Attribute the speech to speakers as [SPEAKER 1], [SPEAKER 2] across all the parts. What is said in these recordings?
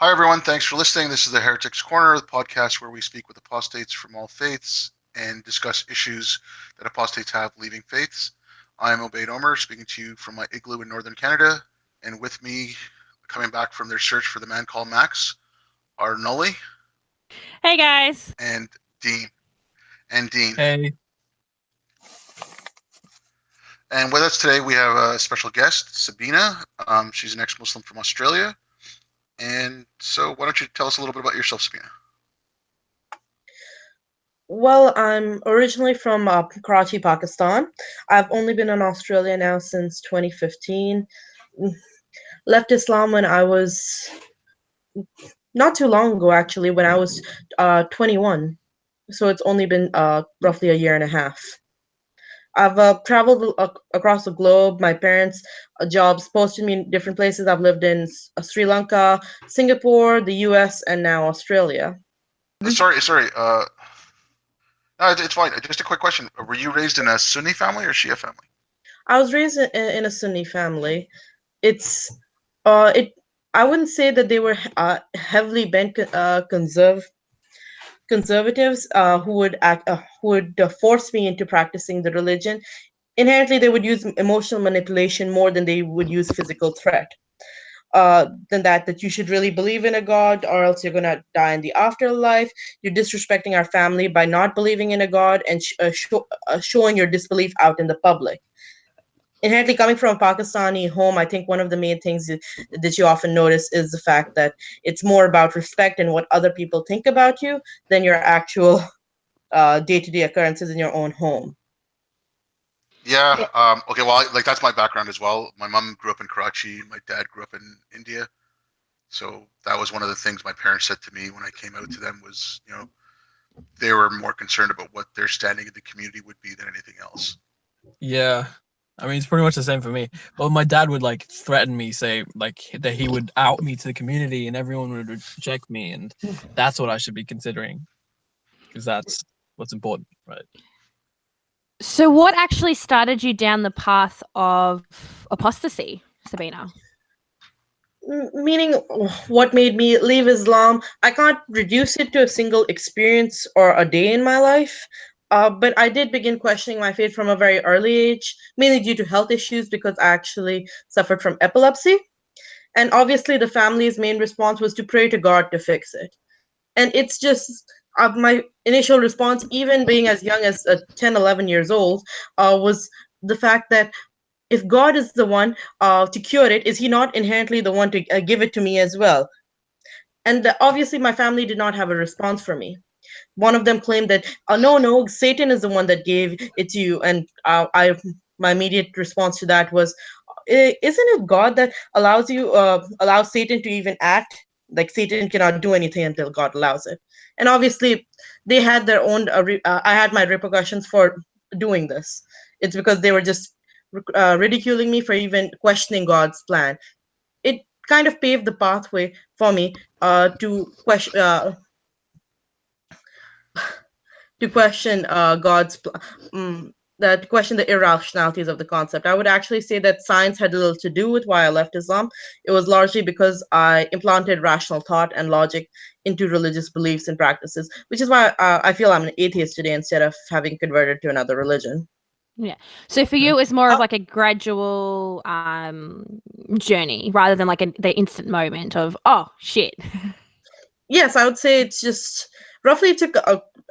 [SPEAKER 1] Hi, everyone. Thanks for listening. This is the Heretics Corner, the podcast where we speak with apostates from all faiths and discuss issues that apostates have leaving faiths. I'm Obaid Omer, speaking to you from my igloo in northern Canada. And with me, coming back from their search for the man called Max, are Nulli.
[SPEAKER 2] Hey, guys.
[SPEAKER 1] And Deen.
[SPEAKER 3] Hey.
[SPEAKER 1] And with us today, we have a special guest, Sabeena. She's an ex-Muslim from Australia. And so why don't you tell us a little bit about yourself, Sabeena?
[SPEAKER 4] Well, I'm originally from Karachi, Pakistan. I've only been in Australia now since 2015. Left Islam when I was not too long ago, actually, when I was 21. So it's only been roughly a year and a half. I've traveled across the globe. My parents' jobs posted me in different places. I've lived in Sri Lanka, Singapore, the US, and now Australia.
[SPEAKER 1] Sorry. No, it's fine. Just a quick question. Were you raised in a Sunni family or Shia family?
[SPEAKER 4] I was raised in a Sunni family. I wouldn't say that they were heavily bent conservatives who would force me into practicing the religion. Inherently, they would use emotional manipulation more than they would use physical threat. Than that you should really believe in a God, or else you're gonna die in the afterlife. You're disrespecting our family by not believing in a God and showing your disbelief out in the public. Inherently, coming from a Pakistani home, I think one of the main things that you often notice is the fact that it's more about respect and what other people think about you than your actual day-to-day occurrences in your own home.
[SPEAKER 1] Yeah. Okay. Well, that's my background as well. My mom grew up in Karachi. My dad grew up in India. So that was one of the things my parents said to me when I came out to them was, they were more concerned about what their standing in the community would be than anything else.
[SPEAKER 3] Yeah. I mean, it's pretty much the same for me. But my dad would threaten me, say that he would out me to the community and everyone would reject me, and that's what I should be considering, because that's what's important, right?
[SPEAKER 2] So what actually started you down the path of apostasy, Sabeena?
[SPEAKER 4] Meaning, what made me leave Islam? I can't reduce it to a single experience or a day in my life. But I did begin questioning my faith from a very early age, mainly due to health issues because I actually suffered from epilepsy. And obviously, the family's main response was to pray to God to fix it. And it's just my initial response, even being as young as 10, 11 years old, was the fact that if God is the one to cure it, is he not inherently the one to give it to me as well? And obviously, my family did not have a response for me. One of them claimed that, no, Satan is the one that gave it to you. And my immediate response to that was, isn't it God that allows Satan to even act? Like, Satan cannot do anything until God allows it. And obviously, they had their own. I had my repercussions for doing this. It's because they were just ridiculing me for even questioning God's plan. It kind of paved the pathway for me to question God's that question the irrationalities of the concept. I would actually say that science had little to do with why I left Islam. It was largely because I implanted rational thought and logic into religious beliefs and practices, which is why I feel I'm an atheist today instead of having converted to another religion.
[SPEAKER 2] Yeah. So for you, it was more of like a gradual journey rather than like the instant moment of, oh, shit.
[SPEAKER 4] Yes, I would say it's just roughly took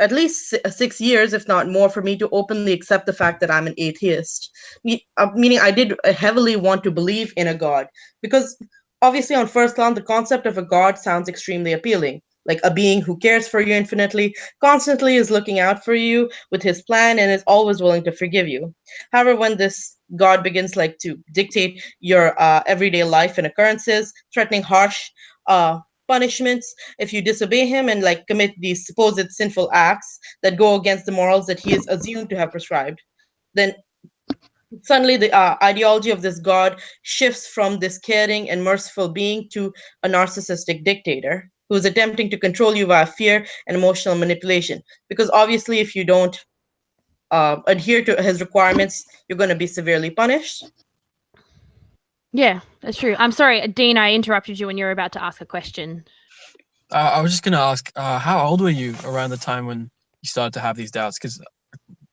[SPEAKER 4] at least 6 years, if not more, for me to openly accept the fact that I'm an atheist. Meaning I did heavily want to believe in a God, because obviously on first glance, the concept of a God sounds extremely appealing. Like a being who cares for you infinitely, constantly is looking out for you with his plan, and is always willing to forgive you. However, when this God begins to dictate your everyday life and occurrences, threatening harsh punishments if you disobey him and commit these supposed sinful acts that go against the morals that he is assumed to have prescribed, then suddenly the ideology of this God shifts from this caring and merciful being to a narcissistic dictator who is attempting to control you via fear and emotional manipulation. Because obviously, if you don't adhere to his requirements, you're going to be severely punished.
[SPEAKER 2] Yeah, that's true. I'm sorry, Dean, I interrupted you when you were about to ask a question.
[SPEAKER 3] I was just gonna ask, how old were you around the time when you started to have these doubts? Because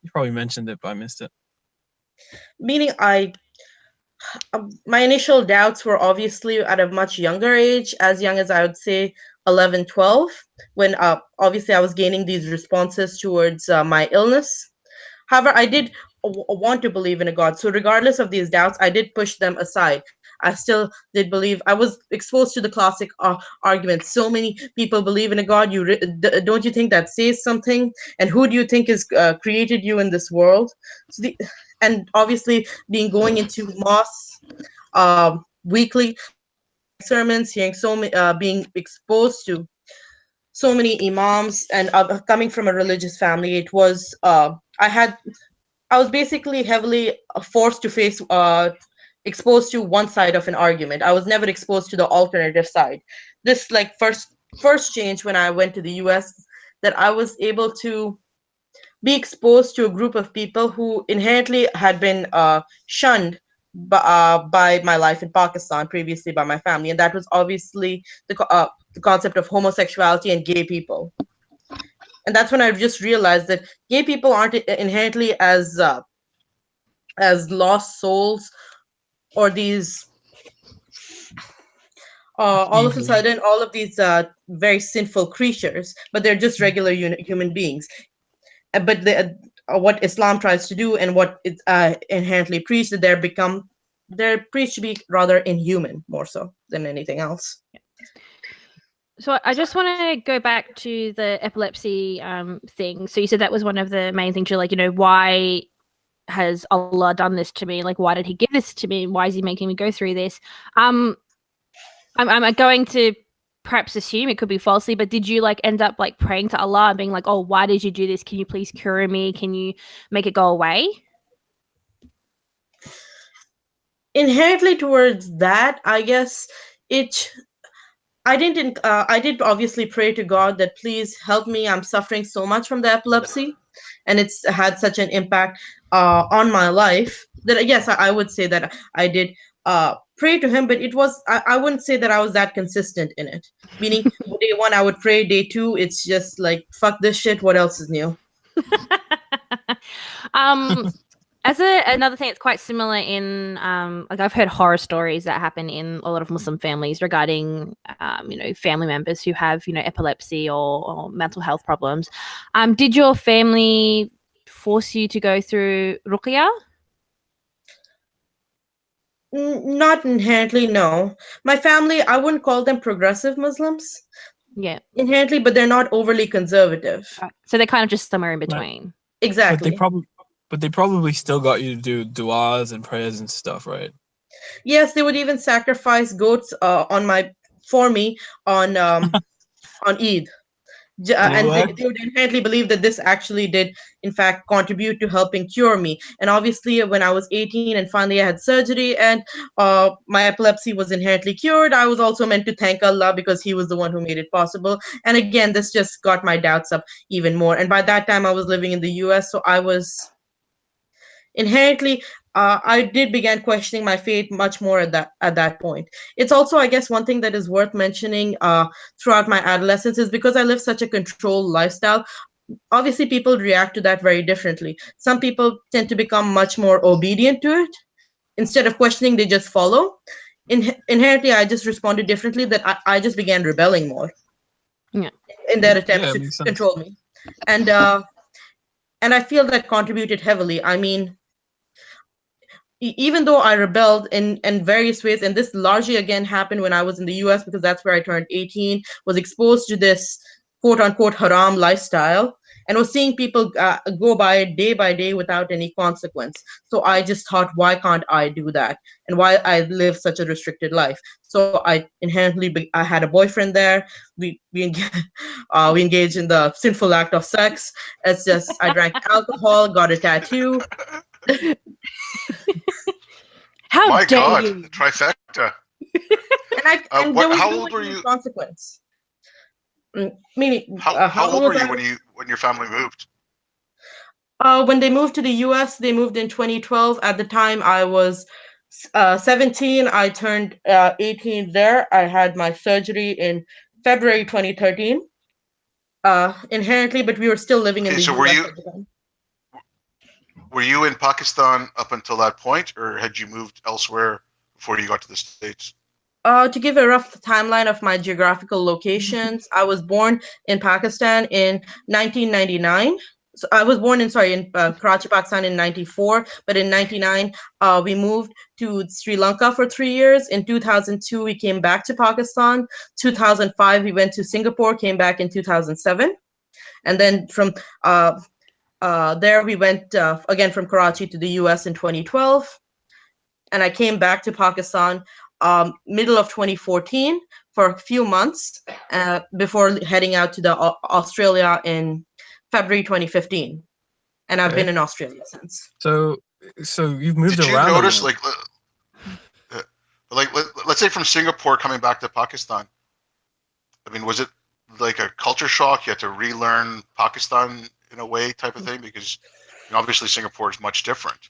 [SPEAKER 3] you probably mentioned it, but I missed it.
[SPEAKER 4] Meaning, my initial doubts were obviously at a much younger age, as young as I would say 11, 12, when obviously I was gaining these responses towards my illness. However, I did want to believe in a God. So, regardless of these doubts, I did push them aside. I still did believe. I was exposed to the classic argument. So many people believe in a God. Don't you think that says something? And who do you think has created you in this world? And obviously, being going into mosques weekly, sermons, hearing being exposed to so many imams, and coming from a religious family, it was I was basically heavily forced to face, exposed to one side of an argument. I was never exposed to the alternative side. This like first change when I went to the US, that I was able to be exposed to a group of people who inherently had been shunned by my life in Pakistan, previously by my family, and that was obviously the concept of homosexuality and gay people. And that's when I just realized that gay people aren't inherently as lost souls, or these all of a
[SPEAKER 3] Evil.
[SPEAKER 4] sudden all of these very sinful creatures, but they're just regular human beings. But what Islam tries to do, and what it's inherently preached, that they're preached to be rather inhuman, more so than anything else.
[SPEAKER 2] So I just want to go back to the epilepsy thing. So you said that was one of the main things. You're like, why has Allah done this to me? Like, why did he give this to me? Why is he making me go through this? I'm going to perhaps assume, it could be falsely, but did you like end up like praying to Allah and being like, oh, why did you do this? Can you please cure me? Can you make it go away?
[SPEAKER 4] Inherently towards that, I guess I did obviously pray to God that please help me. I'm suffering so much from the epilepsy, and it's had such an impact on my life that yes, I would say that I did pray to Him, but I wouldn't say that I was that consistent in it. Meaning, day one I would pray, day two it's just like fuck this shit. What else is new?
[SPEAKER 2] As another thing that's quite similar in like I've heard horror stories that happen in a lot of Muslim families regarding family members who have epilepsy or mental health problems. Did your family force you to go through ruqya?
[SPEAKER 4] Not inherently, no. My family, I wouldn't call them progressive Muslims.
[SPEAKER 2] Yeah.
[SPEAKER 4] Inherently, but they're not overly conservative.
[SPEAKER 2] So they're kind of just somewhere in between.
[SPEAKER 4] Exactly.
[SPEAKER 3] But they probably still got you to do du'as and prayers and stuff, right?
[SPEAKER 4] Yes, they would even sacrifice goats for me on Eid. And they would inherently believe that this actually did, in fact, contribute to helping cure me. And obviously, when I was 18 and finally I had surgery and my epilepsy was inherently cured, I was also meant to thank Allah because He was the one who made it possible. And again, this just got my doubts up even more. And by that time, I was living in the US, so I was inherently I did began questioning my faith much more at that point. It's also, I guess, one thing that is worth mentioning throughout my adolescence is because I live such a controlled lifestyle. Obviously, people react to that very differently. Some people tend to become much more obedient to it. Instead of questioning, they just follow. Inherently, I just responded differently. That I just began rebelling more.
[SPEAKER 2] Yeah.
[SPEAKER 4] In their attempts to control me, and I feel that contributed heavily. I mean, even though I rebelled in various ways, and this largely again happened when I was in the US because that's where I turned 18, was exposed to this quote unquote haram lifestyle, and was seeing people go by it day by day without any consequence. So I just thought, why can't I do that? And why I live such a restricted life? So I inherently, I had a boyfriend there. We engaged in the sinful act of sex. It's just, I drank alcohol, got a tattoo.
[SPEAKER 2] How
[SPEAKER 1] My
[SPEAKER 2] dare
[SPEAKER 1] God,
[SPEAKER 2] you?
[SPEAKER 1] the trifecta.
[SPEAKER 4] And there was
[SPEAKER 1] how
[SPEAKER 4] no
[SPEAKER 1] old were you?
[SPEAKER 4] consequence. Meaning,
[SPEAKER 1] how old were you when your family moved?
[SPEAKER 4] When they moved to the US, they moved in 2012. At the time, I was 17, I turned 18 there. I had my surgery in February 2013. Inherently, but we were still living in
[SPEAKER 1] Okay,
[SPEAKER 4] the
[SPEAKER 1] so
[SPEAKER 4] US at the time.
[SPEAKER 1] were you in Pakistan up until that point, or had you moved elsewhere before you got to the States?
[SPEAKER 4] To give a rough timeline of my geographical locations, I was born in Pakistan in 1999. So I was born in Karachi, Pakistan in 94, but in 99 we moved to Sri Lanka for 3 years. In 2002 we came back to Pakistan. 2005 we went to Singapore, came back in 2007, and then from there we went again from Karachi to the US in 2012, and I came back to Pakistan middle of 2014 for a few months before heading out to Australia in February 2015, and I've been in Australia since.
[SPEAKER 3] So you've moved
[SPEAKER 1] Did you
[SPEAKER 3] around.
[SPEAKER 1] notice, let's say from Singapore coming back to Pakistan? I mean, was it like a culture shock? You had to relearn Pakistan in a way, type of thing, because obviously Singapore is much different.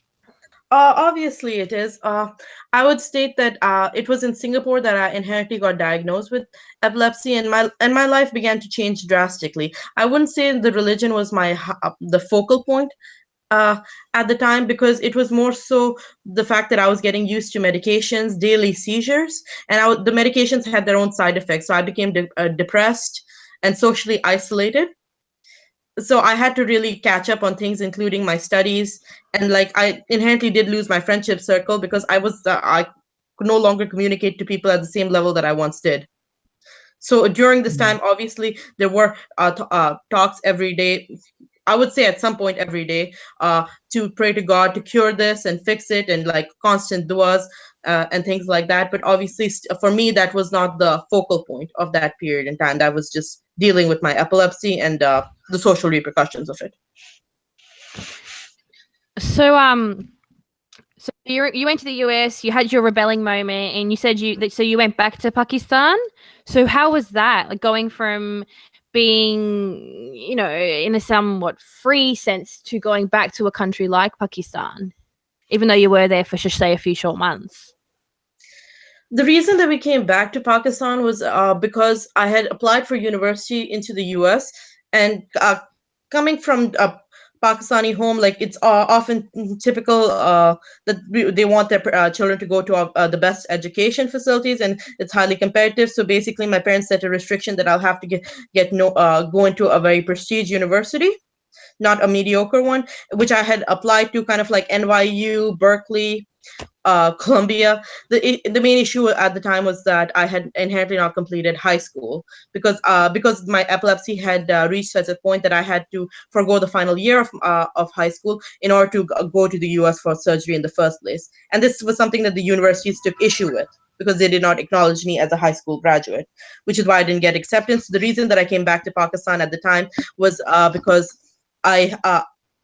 [SPEAKER 4] Obviously it is. I would state that it was in Singapore that I inherently got diagnosed with epilepsy, and my life began to change drastically. I wouldn't say the religion was the focal point at the time, because it was more so the fact that I was getting used to medications, daily seizures, and the medications had their own side effects. So I became depressed and socially isolated. So I had to really catch up on things, including my studies, and I inherently did lose my friendship circle because I could no longer communicate to people at the same level that I once did. So during this time, obviously, there were talks every day. I would say at some point every day, to pray to God to cure this and fix it, and constant duas and things like that. But obviously, for me, that was not the focal point of that period in time. That was just dealing with my epilepsy and the social repercussions of it.
[SPEAKER 2] So so you went to the US, you had your rebelling moment, and you said so you went back to Pakistan. So how was that? Like going from being, in a somewhat free sense to going back to a country like Pakistan, even though you were there for, say, a few short months?
[SPEAKER 4] The reason that we came back to Pakistan was because I had applied for university into the US, and coming from a Pakistani home, it's often typical that they want their children to go to the best education facilities, and it's highly competitive. So basically, my parents set a restriction that I'll have to go into a very prestigious university, not a mediocre one, which I had applied to, kind of like NYU, Berkeley, Columbia. The main issue at the time was that I had inherently not completed high school, because my epilepsy had reached such a point that I had to forego the final year of high school in order to go to the US for surgery in the first place. And this was something that the universities took issue with, because they did not acknowledge me as a high school graduate, which is why I didn't get acceptance. The reason that I came back to Pakistan at the time was because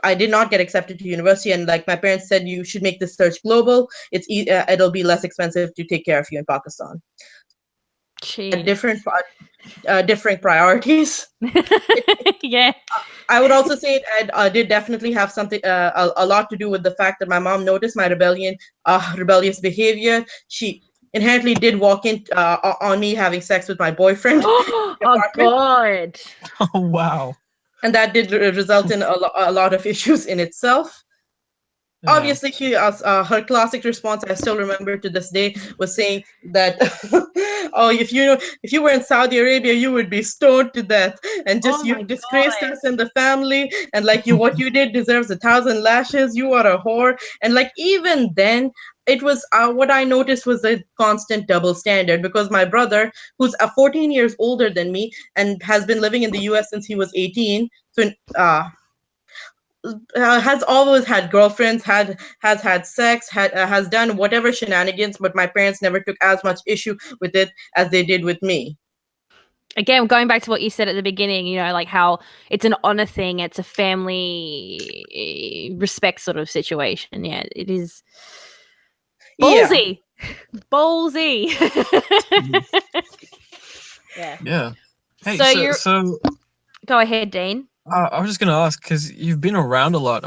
[SPEAKER 4] I did not get accepted to university, and my parents said, you should make this search global. It'll be less expensive to take care of you in Pakistan. Different priorities.
[SPEAKER 2] Yeah.
[SPEAKER 4] I would also say it did definitely have something a lot to do with the fact that my mom noticed my rebellious behavior. She inherently did walk in on me having sex with my boyfriend.
[SPEAKER 2] Oh God!
[SPEAKER 3] Oh wow!
[SPEAKER 4] And that did result in a lot of issues in itself. Yeah. Obviously, her classic response, I still remember to this day, was saying that, "Oh, if you were in Saudi Arabia, you would be stoned to death, and just you disgraced us in the family, and what you did deserves 1,000 lashes. You are a whore." And even then, it was what I noticed was a constant double standard, because my brother, who's 14 years older than me and has been living in the US since he was 18, so has always had girlfriends, has had sex, has done whatever shenanigans, but my parents never took as much issue with it as they did with me.
[SPEAKER 2] Again, going back to what you said at the beginning, how it's an honor thing, it's a family respect sort of situation. Yeah, it is ballsy. Yeah. Ballsy.
[SPEAKER 3] Yeah. Hey,
[SPEAKER 2] so go ahead, Dean.
[SPEAKER 3] I was just going to ask, because you've been around a lot.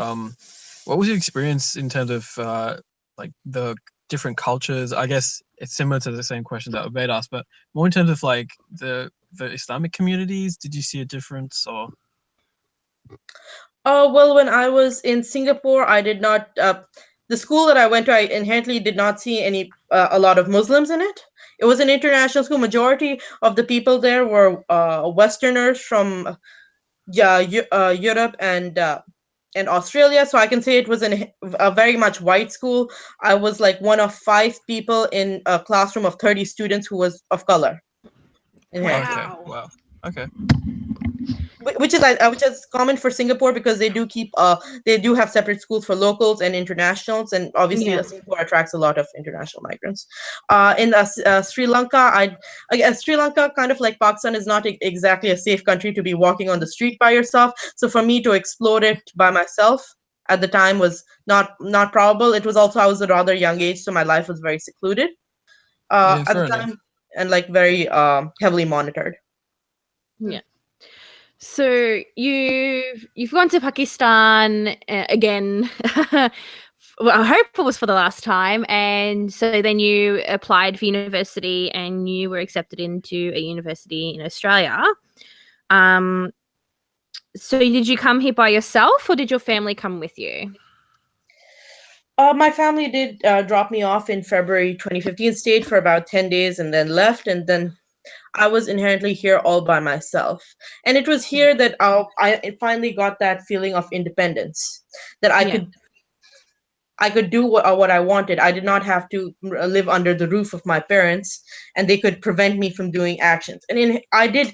[SPEAKER 3] What was your experience in terms of the different cultures? I guess it's similar to the same question that Obaid asked, but more in terms of like the Islamic communities. Did you see a difference or?
[SPEAKER 4] Well, when I was in Singapore, I did not. The school that I went to, I inherently did not see a lot of Muslims in it. It was an international school. Majority of the people there were Westerners from Europe and Australia. So I can say it was a very much white school. I was like one of 5 people in a classroom of 30 students who was of color. Inherently.
[SPEAKER 3] Okay. Wow. Okay.
[SPEAKER 4] Which is common for Singapore because they do have separate schools for locals and internationals, and obviously Singapore attracts a lot of international migrants. In Sri Lanka, Sri Lanka, kind of like Pakistan, is not exactly a safe country to be walking on the street by yourself. So for me to explore it by myself at the time was not probable. It was also I was a rather young age, so my life was very secluded at the time and like very heavily monitored.
[SPEAKER 2] Yeah. So you've gone to Pakistan again. Well, I hope it was for the last time. And so then you applied for university and you were accepted into a university in Australia. So did you come here by yourself or did your family come with you?
[SPEAKER 4] My family did drop me off in February 2015, stayed for about 10 days and then left. And then I was inherently here all by myself. And it was here that I finally got that feeling of independence, that I could do what I wanted. I did not have to live under the roof of my parents, and they could prevent me from doing actions. And I did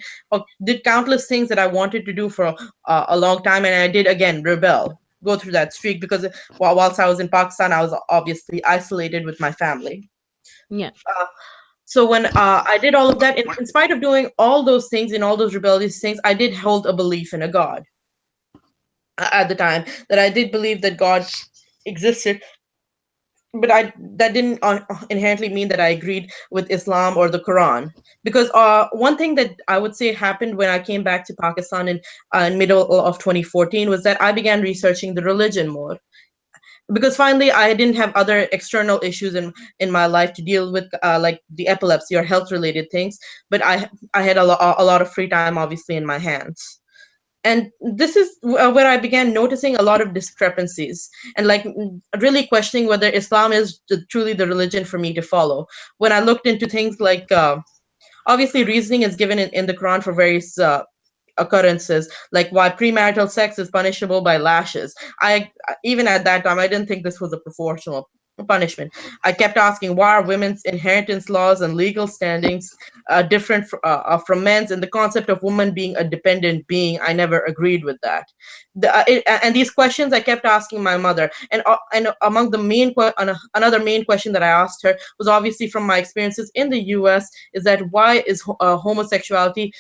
[SPEAKER 4] countless things that I wanted to do for a long time, and I did again go through that streak because whilst I was in Pakistan, I was obviously isolated with my family.
[SPEAKER 2] Yeah.
[SPEAKER 4] So when I did all of that, in spite of doing all those things and all those rebellious things, I did hold a belief in a God at the time, that I did believe that God existed. But that didn't inherently mean that I agreed with Islam or the Quran. Because one thing that I would say happened when I came back to Pakistan in middle of 2014 was that I began researching the religion more. Because finally I didn't have other external issues in my life to deal with, like the epilepsy or health related things, but I had a lot of free time obviously in my hands. And this is where I began noticing a lot of discrepancies and like really questioning whether Islam is truly the religion for me to follow. When I looked into things like obviously reasoning is given in the Quran for various occurrences, like why premarital sex is punishable by lashes. Even at that time I didn't think this was a proportional punishment. I kept asking, why are women's inheritance laws and legal standings different from men's, and the concept of woman being a dependent being, I never agreed with that. And these questions I kept asking my mother, and among the another main question that I asked her was obviously from my experiences in the US, is that why is homosexuality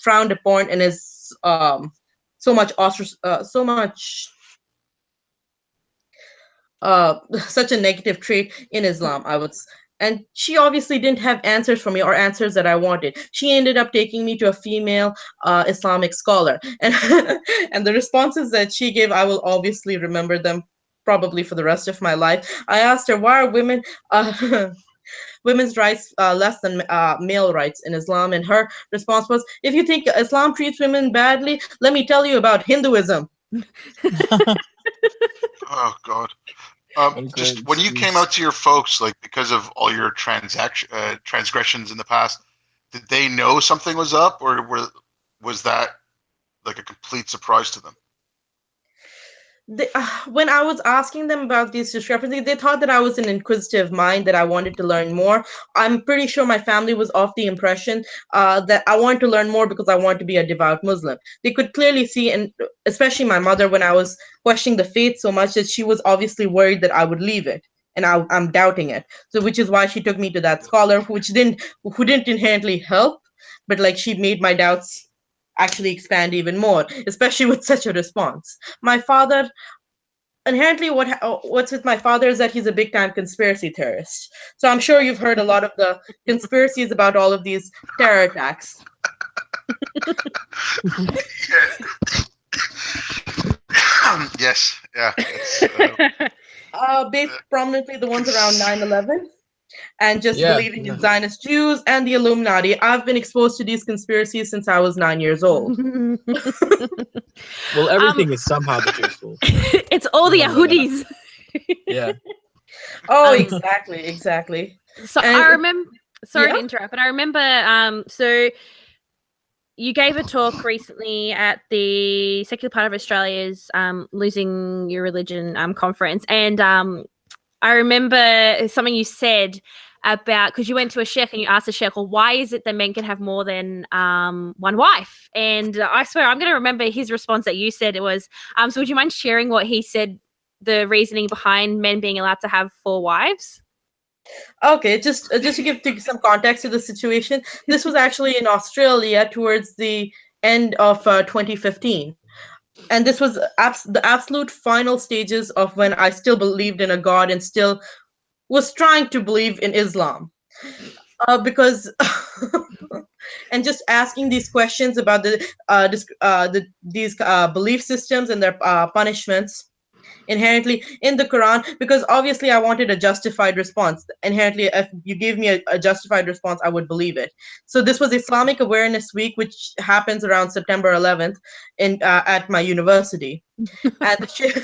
[SPEAKER 4] frowned upon and is so much such a negative trait in Islam, and she obviously didn't have answers for me or answers that I wanted. She ended up taking me to a female Islamic scholar, and and the responses that she gave, I will obviously remember them probably for the rest of my life. I asked her, why are women's rights less than male rights in Islam? And her response was, if you think Islam treats women badly, let me tell you about Hinduism.
[SPEAKER 1] Oh God. Just when you came out to your folks, like because of all your transgressions in the past, did they know something was up, or was that like a complete surprise to them?
[SPEAKER 4] When I was asking them about these discrepancies, they thought that I was an inquisitive mind, that I wanted to learn more. I'm pretty sure my family was of the impression that I wanted to learn more because I wanted to be a devout Muslim. They could clearly see, and especially my mother, when I was questioning the faith so much, that she was obviously worried that I would leave it. And I'm doubting it. So which is why she took me to that scholar who didn't inherently help, but like she made my doubts actually expand even more, especially with such a response. My father, inherently, what's with my father is that he's a big time conspiracy theorist. So I'm sure you've heard a lot of the conspiracies about all of these terror attacks.
[SPEAKER 1] Yes, yeah.
[SPEAKER 4] based prominently the ones around 9/11. And just
[SPEAKER 3] Yeah,
[SPEAKER 4] believing in Zionist Jews and the Illuminati. I've been exposed to these conspiracies since I was 9 years old.
[SPEAKER 3] Well, everything is somehow the Jewish fault.
[SPEAKER 2] It's all the Yahudis.
[SPEAKER 3] Yeah.
[SPEAKER 4] Oh, exactly.
[SPEAKER 2] So
[SPEAKER 4] And
[SPEAKER 2] I remember. Sorry
[SPEAKER 4] yeah.
[SPEAKER 2] to interrupt, but I remember. So you gave a talk recently at the Secular Part of Australia's Losing Your Religion conference, and I remember something you said about, because you went to a sheikh and you asked the sheikh, well, why is it that men can have more than one wife? And I swear I'm going to remember his response that you said. It was, so would you mind sharing what he said, the reasoning behind men being allowed to have 4 wives?
[SPEAKER 4] Okay, just to give some context to the situation, this was actually in Australia towards the end of 2015. And this was the absolute final stages of when I still believed in a God and still was trying to believe in Islam. Because and just asking these questions about these belief systems and their punishments inherently in the Quran, because obviously I wanted a justified response. Inherently, if you gave me a justified response, I would believe it. So this was Islamic Awareness Week, which happens around September 11th in at my university, and the sheikh,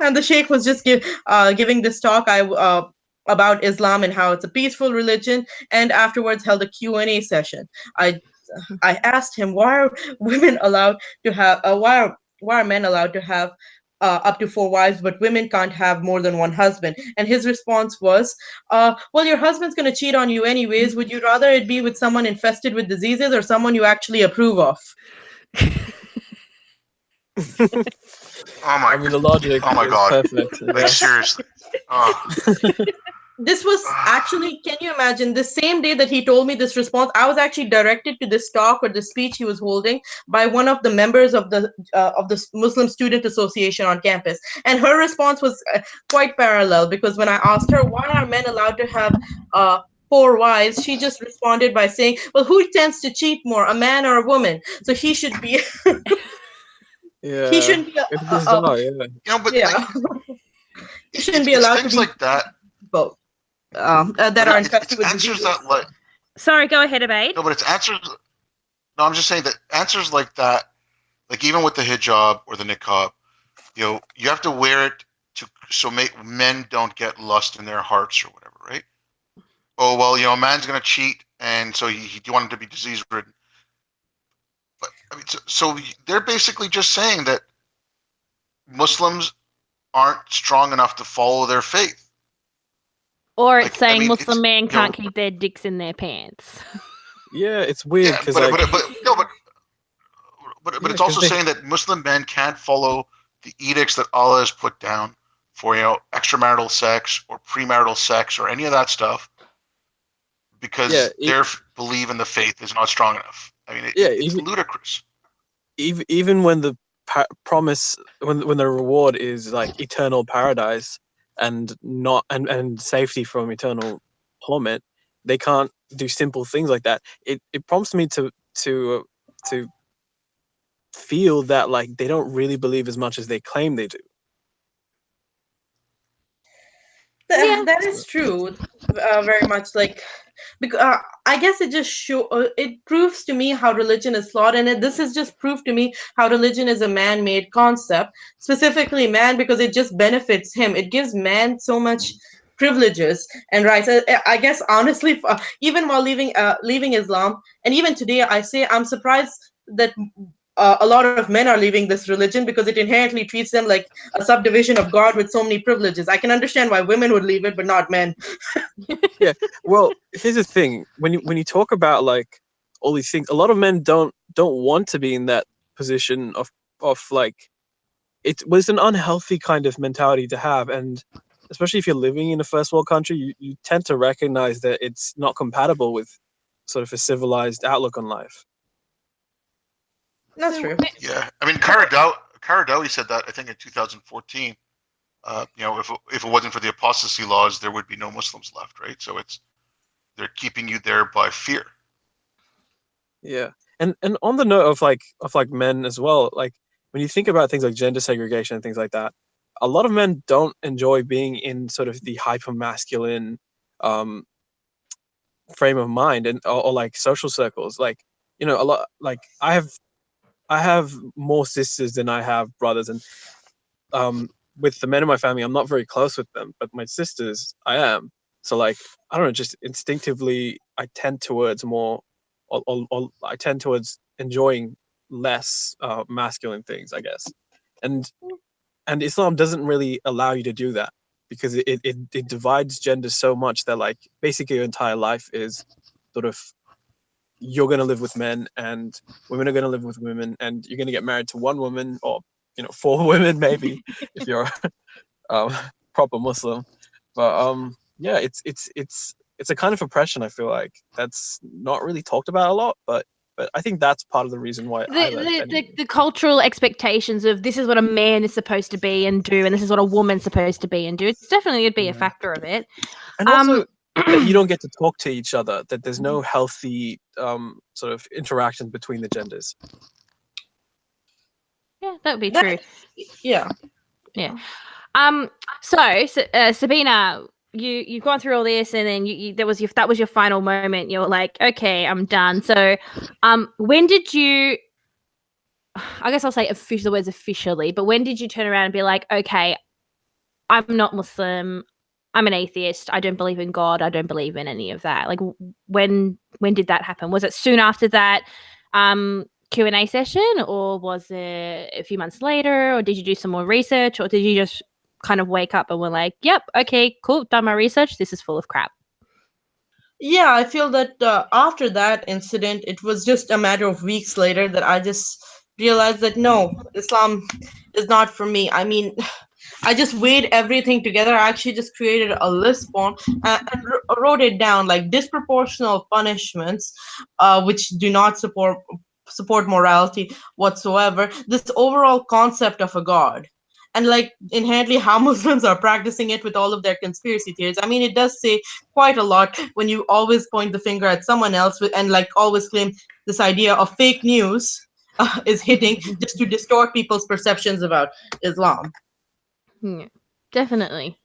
[SPEAKER 4] and the sheikh was just giving this talk about Islam and how it's a peaceful religion, and afterwards held a Q&A session. I asked him, why are women allowed to have why are men allowed to have up to 4 wives, but women can't have more than one husband? And his response was, well, your husband's going to cheat on you anyways. Would you rather it be with someone infested with diseases or someone you actually approve of?
[SPEAKER 1] Oh my!
[SPEAKER 3] I mean, the logic
[SPEAKER 1] Oh my
[SPEAKER 3] is
[SPEAKER 1] God!
[SPEAKER 3] perfect.
[SPEAKER 1] Like
[SPEAKER 3] Yeah.
[SPEAKER 1] seriously. Oh.
[SPEAKER 4] This was actually, can you imagine, the same day that he told me this response, I was actually directed to this talk or this speech he was holding by one of the members of the Muslim Student Association on campus. And her response was quite parallel, because when I asked her, why are men allowed to have 4 wives, she just responded by saying, well, who tends to cheat more, a man or a woman? So he should be,
[SPEAKER 3] Yeah.
[SPEAKER 4] he shouldn't be,
[SPEAKER 3] It's bizarre, yeah.
[SPEAKER 1] You know, but
[SPEAKER 4] yeah.
[SPEAKER 1] like,
[SPEAKER 4] He shouldn't be
[SPEAKER 1] it's
[SPEAKER 4] allowed to
[SPEAKER 1] things
[SPEAKER 4] be
[SPEAKER 1] like that.
[SPEAKER 4] both. That are infested
[SPEAKER 1] It's
[SPEAKER 4] with
[SPEAKER 1] answers
[SPEAKER 4] diseases.
[SPEAKER 1] that like
[SPEAKER 2] Sorry, go ahead, Obaid.
[SPEAKER 1] no, but it's answers. No, I'm just saying that answers like that, like even with the hijab or the niqab, you know, you have to wear it so men don't get lust in their hearts or whatever, right? Oh well, you know, a man's gonna cheat, and so you want him to be disease ridden. But I mean, so they're basically just saying that Muslims aren't strong enough to follow their faith.
[SPEAKER 2] Or
[SPEAKER 1] Like,
[SPEAKER 2] it's saying
[SPEAKER 1] I mean,
[SPEAKER 2] Muslim
[SPEAKER 1] it's,
[SPEAKER 2] men
[SPEAKER 1] you
[SPEAKER 2] can't
[SPEAKER 1] know,
[SPEAKER 2] keep their dicks in their pants.
[SPEAKER 3] Yeah, it's weird
[SPEAKER 1] yeah,
[SPEAKER 3] because
[SPEAKER 1] but
[SPEAKER 3] yeah,
[SPEAKER 1] it's also
[SPEAKER 3] 'cause they-
[SPEAKER 1] saying that Muslim men can't follow the edicts that Allah has put down for, you know, extramarital sex or premarital sex or any of that stuff, because their belief in the faith is not strong enough. I mean, it's ludicrous.
[SPEAKER 3] even when the promise, when the reward is like eternal paradise and not and safety from eternal plummet, they can't do simple things like that. It prompts me to feel that like they don't really believe as much as they claim they do.
[SPEAKER 2] Yeah.
[SPEAKER 4] That is true, very much. Like, because I guess it just it proves to me how religion is flawed, and this is just proof to me how religion is a man-made concept, specifically man, because it just benefits him. It gives man so much privileges and rights. I guess honestly, even while leaving Islam, and even today, I say I'm surprised that a lot of men are leaving this religion, because it inherently treats them like a subdivision of God with so many privileges. I can understand why women would leave it, but not men.
[SPEAKER 3] Yeah. Well, here's the thing: when you talk about like all these things, a lot of men don't want to be in that position of like it was an unhealthy kind of mentality to have, and especially if you're living in a first world country, you tend to recognize that it's not compatible with sort of a civilized outlook on life.
[SPEAKER 4] That's true.
[SPEAKER 1] Yeah, I mean, Karadowi said that, I think, in 2014. You know, if it wasn't for the apostasy laws, there would be no Muslims left, right? So they're keeping you there by fear.
[SPEAKER 3] Yeah, and on the note of like men as well, like when you think about things like gender segregation and things like that, a lot of men don't enjoy being in sort of the hyper masculine frame of mind, and or like social circles. Like, you know, a lot, like I have more sisters than I have brothers, and with the men in my family, I'm not very close with them, but my sisters, I am. So like, I don't know, just instinctively, I tend towards more, or I tend towards enjoying less masculine things, I guess. And Islam doesn't really allow you to do that, because it divides gender so much that like basically your entire life is sort of, you're going to live with men and women are going to live with women, and you're going to get married to one woman, or, you know, 4 women maybe if you're proper Muslim. But yeah, it's a kind of oppression, I feel like, that's not really talked about a lot, but I think that's part of the reason why
[SPEAKER 2] the cultural expectations of this is what a man is supposed to be and do, and this is what a woman's supposed to be and do. It's definitely would be a factor of it.
[SPEAKER 3] And also that you don't get to talk to each other, that there's no healthy sort of interaction between the genders.
[SPEAKER 2] Yeah, that would be true.
[SPEAKER 4] Yeah.
[SPEAKER 2] So Sabeena, you've gone through all this, and then that was your final moment. You're like, okay, I'm done. So, when did you? I guess I'll say the words officially, but when did you turn around and be like, okay, I'm not Muslim, I'm an atheist, I don't believe in God, I don't believe in any of that? Like, when did that happen? Was it soon after that Q&A session, or was it a few months later, or did you do some more research, or did you just kind of wake up and were like, yep, okay, cool, done my research, this is full of crap?
[SPEAKER 4] Yeah, I feel that after that incident, it was just a matter of weeks later that I just realized that no, Islam is not for me. I mean, I just weighed everything together. I actually just created a list form and wrote it down, like disproportional punishments, which do not support morality whatsoever. This overall concept of a God, and like inherently how Muslims are practicing it with all of their conspiracy theories. I mean, it does say quite a lot when you always point the finger at someone else and like always claim this idea of fake news is hitting just to distort people's perceptions about Islam.
[SPEAKER 2] Yeah, definitely.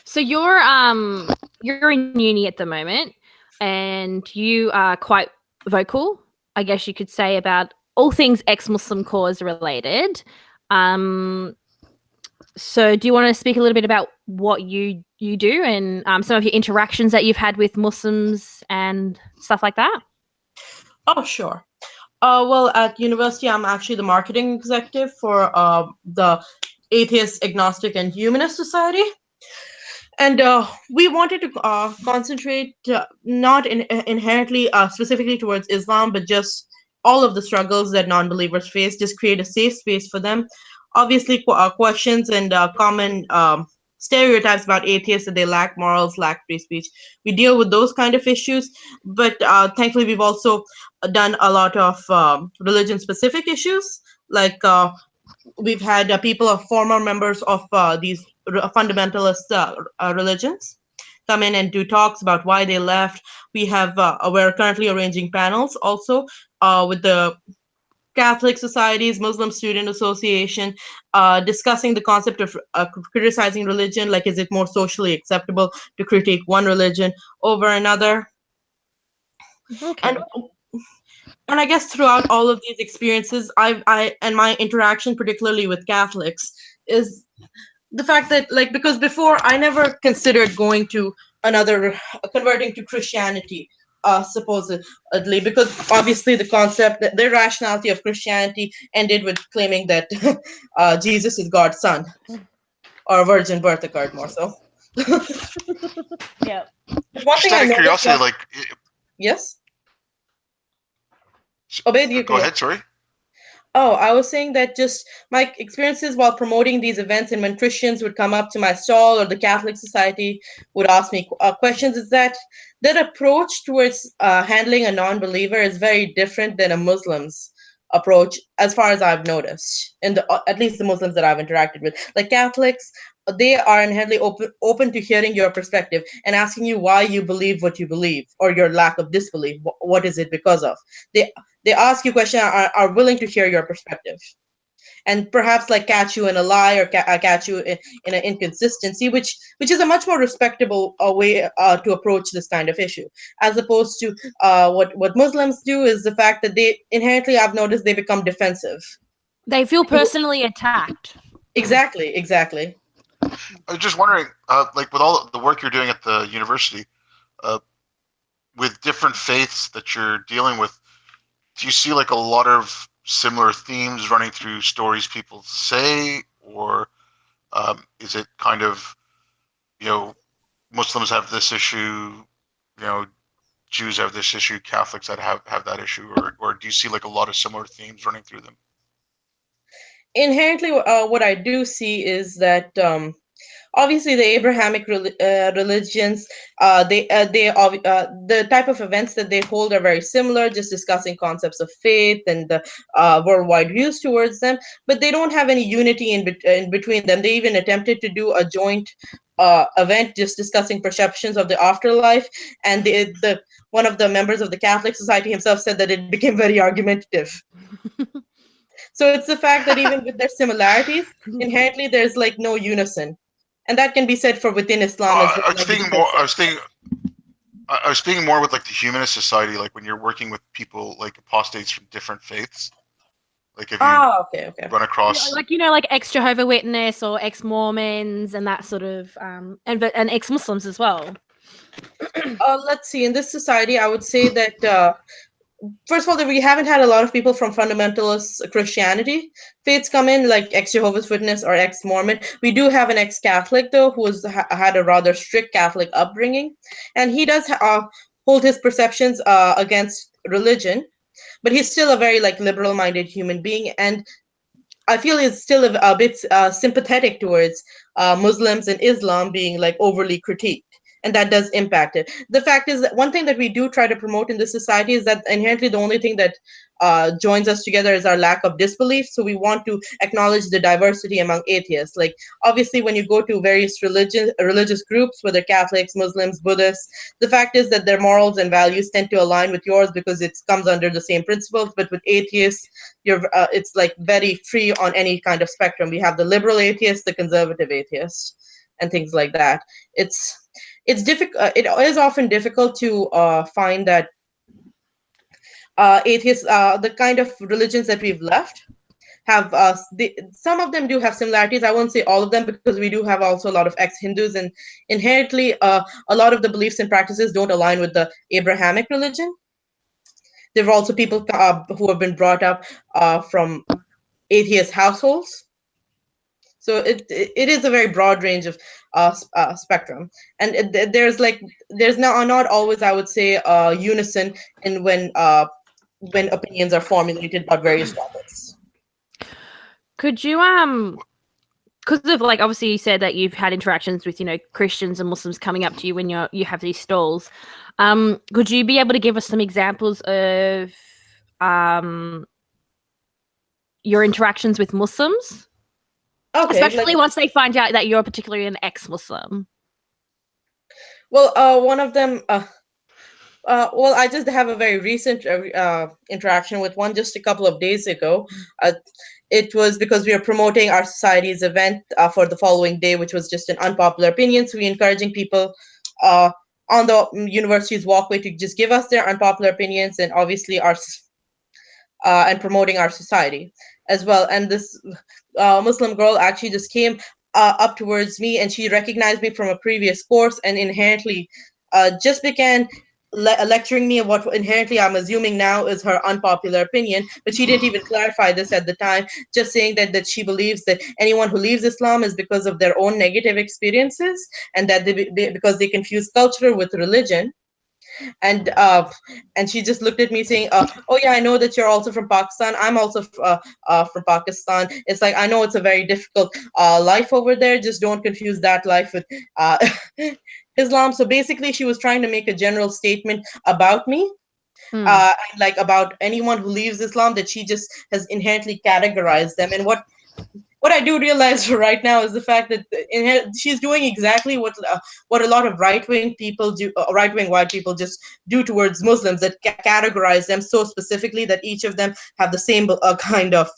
[SPEAKER 2] So you're in uni at the moment, and you are quite vocal, I guess you could say, about all things ex-Muslim cause related. So do you want to speak a little bit about what you do, and some of your interactions that you've had with Muslims and stuff like that?
[SPEAKER 4] Oh, sure. Well, at university, I'm actually the marketing executive for the Atheist, Agnostic, and Humanist Society. And we wanted to concentrate not inherently specifically towards Islam, but just all of the struggles that non-believers face, just create a safe space for them. Obviously, questions and common stereotypes about atheists, that they lack morals, lack free speech. We deal with those kind of issues, but thankfully, we've also done a lot of religion-specific issues, like we've had former members of these fundamentalist religions come in and do talks about why they left. We're currently arranging panels also with the Catholic Societies, Muslim Student Association, discussing the concept of criticizing religion, like is it more socially acceptable to critique one religion over another?
[SPEAKER 2] Okay.
[SPEAKER 4] And I guess throughout all of these experiences, I and my interaction, particularly with Catholics, is the fact that, like, because before I never considered converting to Christianity, supposedly, because obviously the concept, the rationality of Christianity ended with claiming that Jesus is God's son, or virgin birth occurred more so.
[SPEAKER 2] Yeah.
[SPEAKER 1] Just out of curiosity, like,
[SPEAKER 4] yes. Obaid,
[SPEAKER 1] go ahead. Sorry.
[SPEAKER 4] Oh, I was saying that just my experiences while promoting these events, and when Christians would come up to my stall or the Catholic Society would ask me questions, is that their approach towards handling a non-believer is very different than a Muslim's approach, as far as I've noticed, at least the Muslims that I've interacted with. Like Catholics, they are inherently open to hearing your perspective and asking you why you believe what you believe, or your lack of disbelief. What is it because of? They ask you questions, are willing to hear your perspective. and perhaps like catch you in a lie or catch you in an inconsistency, which is a much more respectable way to approach this kind of issue, as opposed to what Muslims do is the fact that they inherently, I've noticed, they become defensive.
[SPEAKER 2] They feel personally attacked.
[SPEAKER 4] Exactly.
[SPEAKER 1] I was just wondering, like with all the work you're doing at the university, with different faiths that you're dealing with, do you see like a lot of similar themes running through stories people say, or is it kind of, Muslims have this issue, Jews have this issue, Catholics that have that issue, or do you see like a lot of similar themes running through them?
[SPEAKER 4] Inherently, what I do see is that obviously the Abrahamic religions, the type of events that they hold are very similar, just discussing concepts of faith and the worldwide views towards them, but they don't have any unity in between them. They even attempted to do a joint event just discussing perceptions of the afterlife, and one of the members of the Catholic Society himself said that it became very argumentative. So it's the fact that even with their similarities, inherently there's like no unison. And that can be said for within Islam as well.
[SPEAKER 1] I was speaking more with like the Humanist Society, like when you're working with people like apostates from different faiths. Like if you run across
[SPEAKER 2] like ex-Jehovah Witness or ex-Mormons and that sort of and ex-Muslims as well.
[SPEAKER 4] Let's see. In this society, I would say that first of all, we haven't had a lot of people from fundamentalist Christianity faiths come in, like ex-Jehovah's Witness or ex-Mormon. We do have an ex-Catholic, though, who had a rather strict Catholic upbringing. And he does hold his perceptions against religion, but he's still a very liberal-minded human being. And I feel he's still a bit sympathetic towards Muslims and Islam being overly critiqued. And that does impact it. The fact is that one thing that we do try to promote in this society is that inherently the only thing that joins us together is our lack of disbelief. So we want to acknowledge the diversity among atheists. Like obviously when you go to various religious groups, whether Catholics, Muslims, Buddhists, the fact is that their morals and values tend to align with yours because it comes under the same principles. But with atheists, it's very free on any kind of spectrum. We have the liberal atheist, the conservative atheist, and things like that. It's difficult. It is often difficult to find that atheists, the kind of religions that we've left, have some of them do have similarities. I won't say all of them because we do have also a lot of ex-Hindus, and inherently a lot of the beliefs and practices don't align with the Abrahamic religion. There are also people who have been brought up from atheist households. So it is a very broad range of spectrum, and there's not always, I would say, unison in when opinions are formulated about various topics.
[SPEAKER 2] Could you because of obviously you said that you've had interactions with Christians and Muslims coming up to you when you have these stalls, could you be able to give us some examples of your interactions with Muslims? Okay, especially once they find out that you're particularly an ex-Muslim.
[SPEAKER 4] Well, one of them, I just have a very recent interaction with one just a couple of days ago. It was because we were promoting our society's event for the following day, which was just an unpopular opinion. So we're encouraging people on the university's walkway to just give us their unpopular opinions, and obviously and promoting our society as well. And this Muslim girl actually just came up towards me, and she recognized me from a previous course, and inherently just began lecturing me on what inherently I'm assuming now is her unpopular opinion, but she didn't even clarify this at the time, just saying that she believes that anyone who leaves Islam is because of their own negative experiences, and that because they confuse culture with religion. And she just looked at me saying, oh yeah, I know that you're also from Pakistan. I'm also from Pakistan. It's I know it's a very difficult life over there. Just don't confuse that life with Islam. So basically she was trying to make a general statement about me, about anyone who leaves Islam, that she just has inherently categorized them. And what I do realize right now is the fact that she's doing exactly what a lot of right-wing people do, right-wing white people just do towards Muslims, that categorize them so specifically that each of them have the same kind of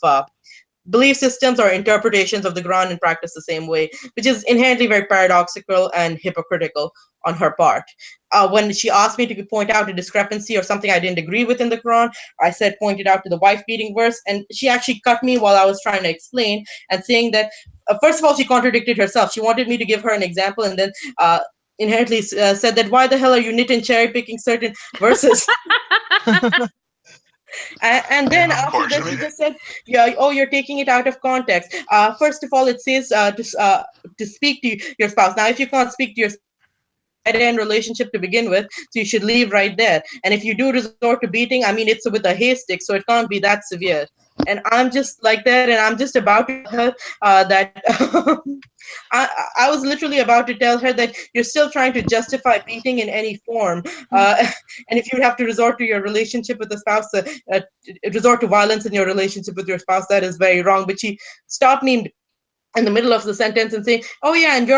[SPEAKER 4] belief systems or interpretations of the Quran and practice the same way, which is inherently very paradoxical and hypocritical on her part. When she asked me to point out a discrepancy or something I didn't agree with in the Quran, I said, pointed out to the wife beating verse, and she actually cut me while I was trying to explain and saying that, first of all, she contradicted herself. She wanted me to give her an example and then inherently said that, why the hell are you nit and cherry picking certain verses? And then after that, she just said, "Yeah, oh, you're taking it out of context. First of all, it says to speak to your spouse. Now, if you can't speak to your dead-end relationship to begin with, so you should leave right there. And if you do resort to beating, I mean, it's with a haystack, so it can't be that severe." And I'm just like that, and I'm just about to tell her that I was literally about to tell her that you're still trying to justify beating in any form. And if you have to resort to your relationship with a spouse, resort to violence in your relationship with your spouse, that is very wrong. But she stopped me in the middle of the sentence and saying, "Oh yeah, and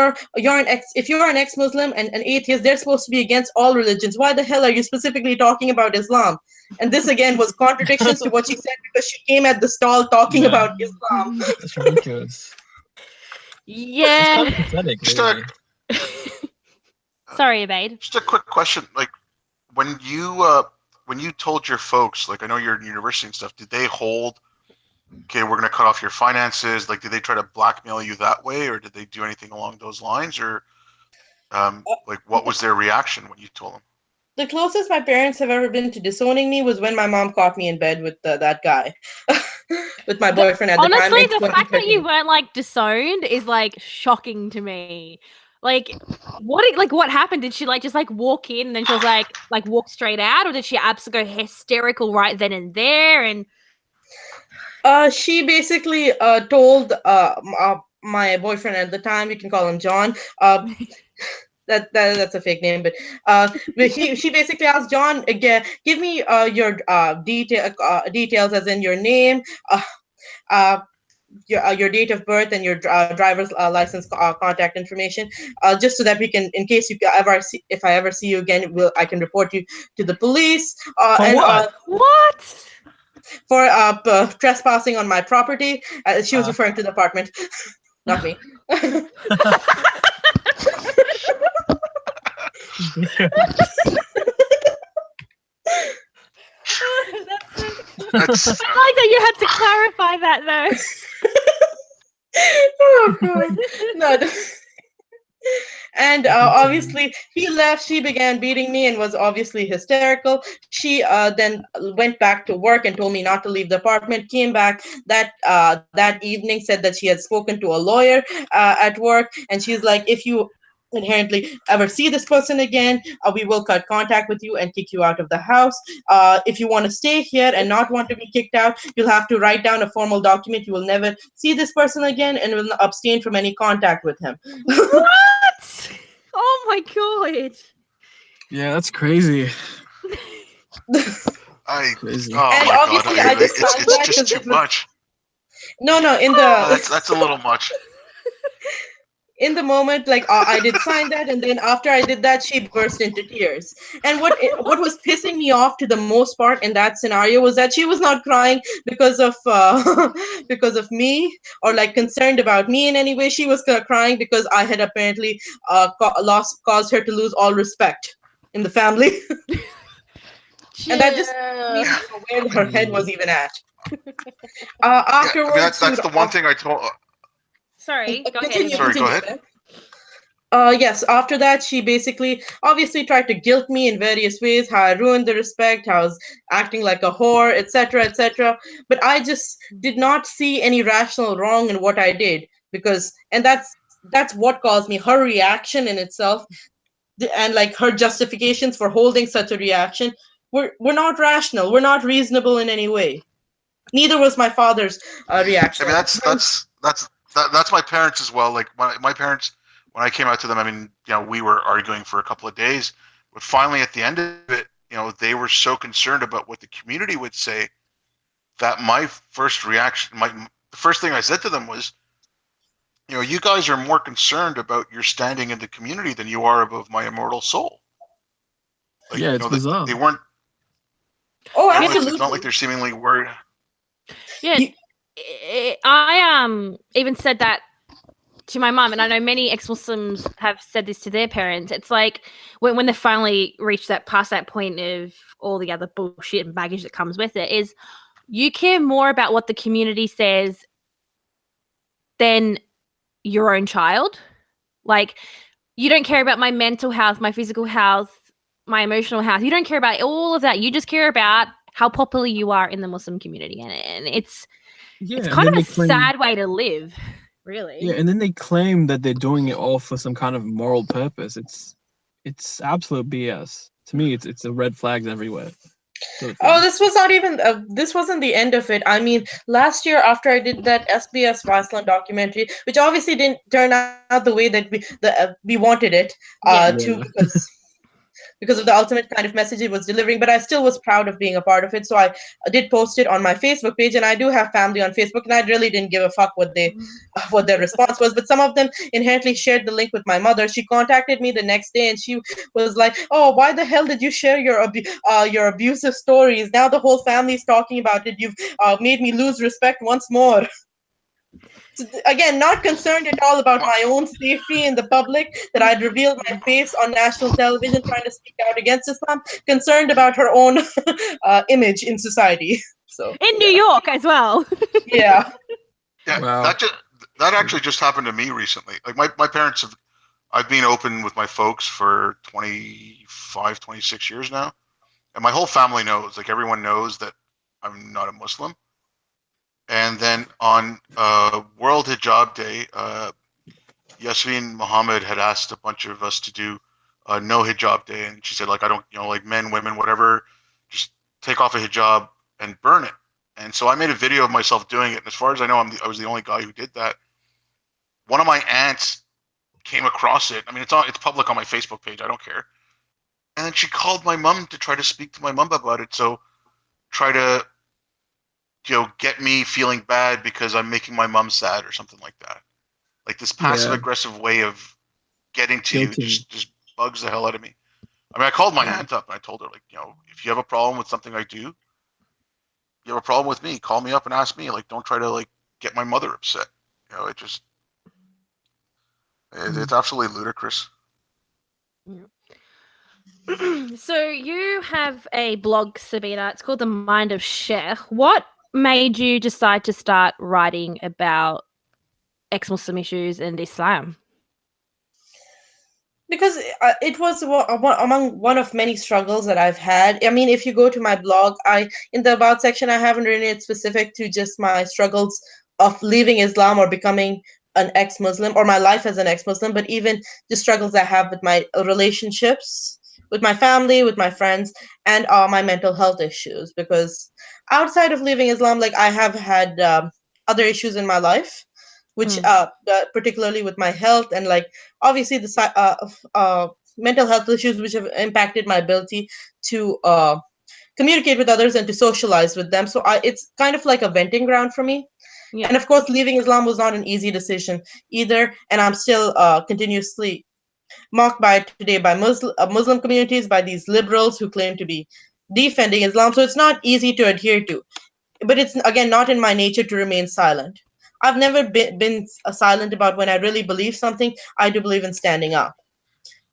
[SPEAKER 4] if you're an ex-Muslim and an atheist, they're supposed to be against all religions. Why the hell are you specifically talking about Islam?" And this again was contradictions to what she said, because she came at the stall talking about Islam.
[SPEAKER 3] That's ridiculous.
[SPEAKER 2] Yeah.
[SPEAKER 3] It's kind of pathetic, really.
[SPEAKER 2] Sorry, Obaid.
[SPEAKER 1] Just a quick question. Like, when you told your folks, like, I know you're in university and stuff, did they hold, okay, we're going to cut off your finances? Like, did they try to blackmail you that way, or did they do anything along those lines? Or, like, what was their reaction when you told them?
[SPEAKER 4] The closest my parents have ever been to disowning me was when my mom caught me in bed with that guy, with my boyfriend at the time.
[SPEAKER 2] Honestly, the fact that you weren't like disowned is like shocking to me. Like, what happened? Did she like just like walk in and then she was like walk straight out, or did she absolutely go hysterical right then and there? And
[SPEAKER 4] she basically told my boyfriend at the time, you can call him John. That's a fake name, but she basically asked John, again, give me your details, as in your name, your date of birth, and your driver's license contact information, just so that we can, in case if I ever see you again, I can report you to the police.
[SPEAKER 2] What?
[SPEAKER 4] For trespassing on my property. She was referring to the apartment, not me.
[SPEAKER 2] That's I like that you had to clarify that though.
[SPEAKER 4] Oh god, no. And obviously he left. She began beating me and was obviously hysterical. She then went back to work and told me not to leave the apartment. Came back that evening, said that she had spoken to a lawyer at work, and she's like, if you inherently ever see this person again, we will cut contact with you and kick you out of the house. If you want to stay here and not want to be kicked out, you'll have to write down a formal document. You will never see this person again and will abstain from any contact with him.
[SPEAKER 2] What? Oh my god.
[SPEAKER 3] Yeah, that's crazy.
[SPEAKER 1] Crazy.
[SPEAKER 4] Oh and my obviously god,
[SPEAKER 1] it's just too much.
[SPEAKER 4] No, in the
[SPEAKER 1] that's a little much.
[SPEAKER 4] In the moment, like I did sign that, and then after I did that, she burst into tears. And what was pissing me off to the most part in that scenario was that she was not crying because of me, or like concerned about me in any way. She was crying because I had apparently caused her to lose all respect in the family. And that just means where her head was even at. Afterwards,
[SPEAKER 1] that's the one thing I told.
[SPEAKER 2] Sorry, go
[SPEAKER 1] ahead. Sorry, go ahead.
[SPEAKER 4] Yes, after that, she basically obviously tried to guilt me in various ways, how I ruined the respect, how I was acting like a whore, etc., etc. But I just did not see any rational wrong in what I did, and that's what caused me. Her reaction in itself, and like her justifications for holding such a reaction, were not rational, were not reasonable in any way. Neither was my father's reaction.
[SPEAKER 1] I mean, that's my parents as well. Like my parents, when I came out to them, I mean, we were arguing for a couple of days, but finally at the end of it, they were so concerned about what the community would say that my first reaction, the first thing I said to them was, you guys are more concerned about your standing in the community than you are above my immortal soul. Like,
[SPEAKER 3] yeah, it's bizarre.
[SPEAKER 1] They weren't.
[SPEAKER 4] Oh, absolutely.
[SPEAKER 1] It's not like they're seemingly worried.
[SPEAKER 2] Yeah. I even said that to my mum, and I know many ex-Muslims have said this to their parents. It's like when they finally reach past that point of all the other bullshit and baggage that comes with it, is you care more about what the community says than your own child. Like, you don't care about my mental health, my physical health, my emotional health. You don't care about all of that. You just care about how popular you are in the Muslim community, and it's kind of a sad way to live. Really.
[SPEAKER 3] Yeah, and then they claim that they're doing it all for some kind of moral purpose. It's absolute BS. To me, it's a red flags everywhere.
[SPEAKER 4] This was not even. This wasn't the end of it. I mean, last year after I did that SBS Viceland documentary, which obviously didn't turn out the way that we wanted it to, because of the ultimate kind of message it was delivering, but I still was proud of being a part of it. So I did post it on my Facebook page, and I do have family on Facebook, and I really didn't give a fuck what their response was. But some of them inherently shared the link with my mother. She contacted me the next day, and she was like, "Oh, why the hell did you share your abusive stories? Now the whole family's talking about it. You've made me lose respect once more." Again, not concerned at all about my own safety in the public, that I'd revealed my face on national television trying to speak out against Islam, concerned about her own image in society. So
[SPEAKER 2] in New York as well.
[SPEAKER 4] Yeah.
[SPEAKER 1] Wow. That actually just happened to me recently. Like my parents I've been open with my folks for 25, 26 years now. And my whole family knows, like everyone knows that I'm not a Muslim. And then on World Hijab Day, Yasmin Mohammed had asked a bunch of us to do no hijab day, and she said, like, I don't, like men, women, whatever, just take off a hijab and burn it. And so I made a video of myself doing it, and as far as I know, I was the only guy who did that. One of my aunts came across it. I mean, it's public on my Facebook page. I don't care. And then she called my mom to try to speak to my mom about it. So try to get me feeling bad because I'm making my mom sad or something like that. Like this passive aggressive way of getting to you just bugs the hell out of me. I mean, I called my aunt up and I told her, like, if you have a problem with something I do, you have a problem with me, call me up and ask me. Like, don't try to like get my mother upset. It's absolutely ludicrous.
[SPEAKER 2] So you have a blog, Sabeena. It's called The Mind of Sheikh. What made you decide to start writing about ex-Muslim issues and Islam?
[SPEAKER 4] Because it was among one of many struggles that I've had. I mean, if you go to my blog, in the About section, I haven't written it specific to just my struggles of leaving Islam or becoming an ex-Muslim, or my life as an ex-Muslim, but even the struggles I have with my relationships, with my family, with my friends, and my mental health issues. Because outside of leaving Islam, like, I have had other issues in my life, which particularly with my health, and like obviously the mental health issues which have impacted my ability to communicate with others and to socialize with them. So it's kind of like a venting ground for me. Yeah. And of course, leaving Islam was not an easy decision either, and I'm still continuously mocked today by Muslim communities, by these liberals who claim to be defending Islam. So it's not easy to adhere to, but it's again not in my nature to remain silent. I've never been silent about when I really believe something. I do believe in standing up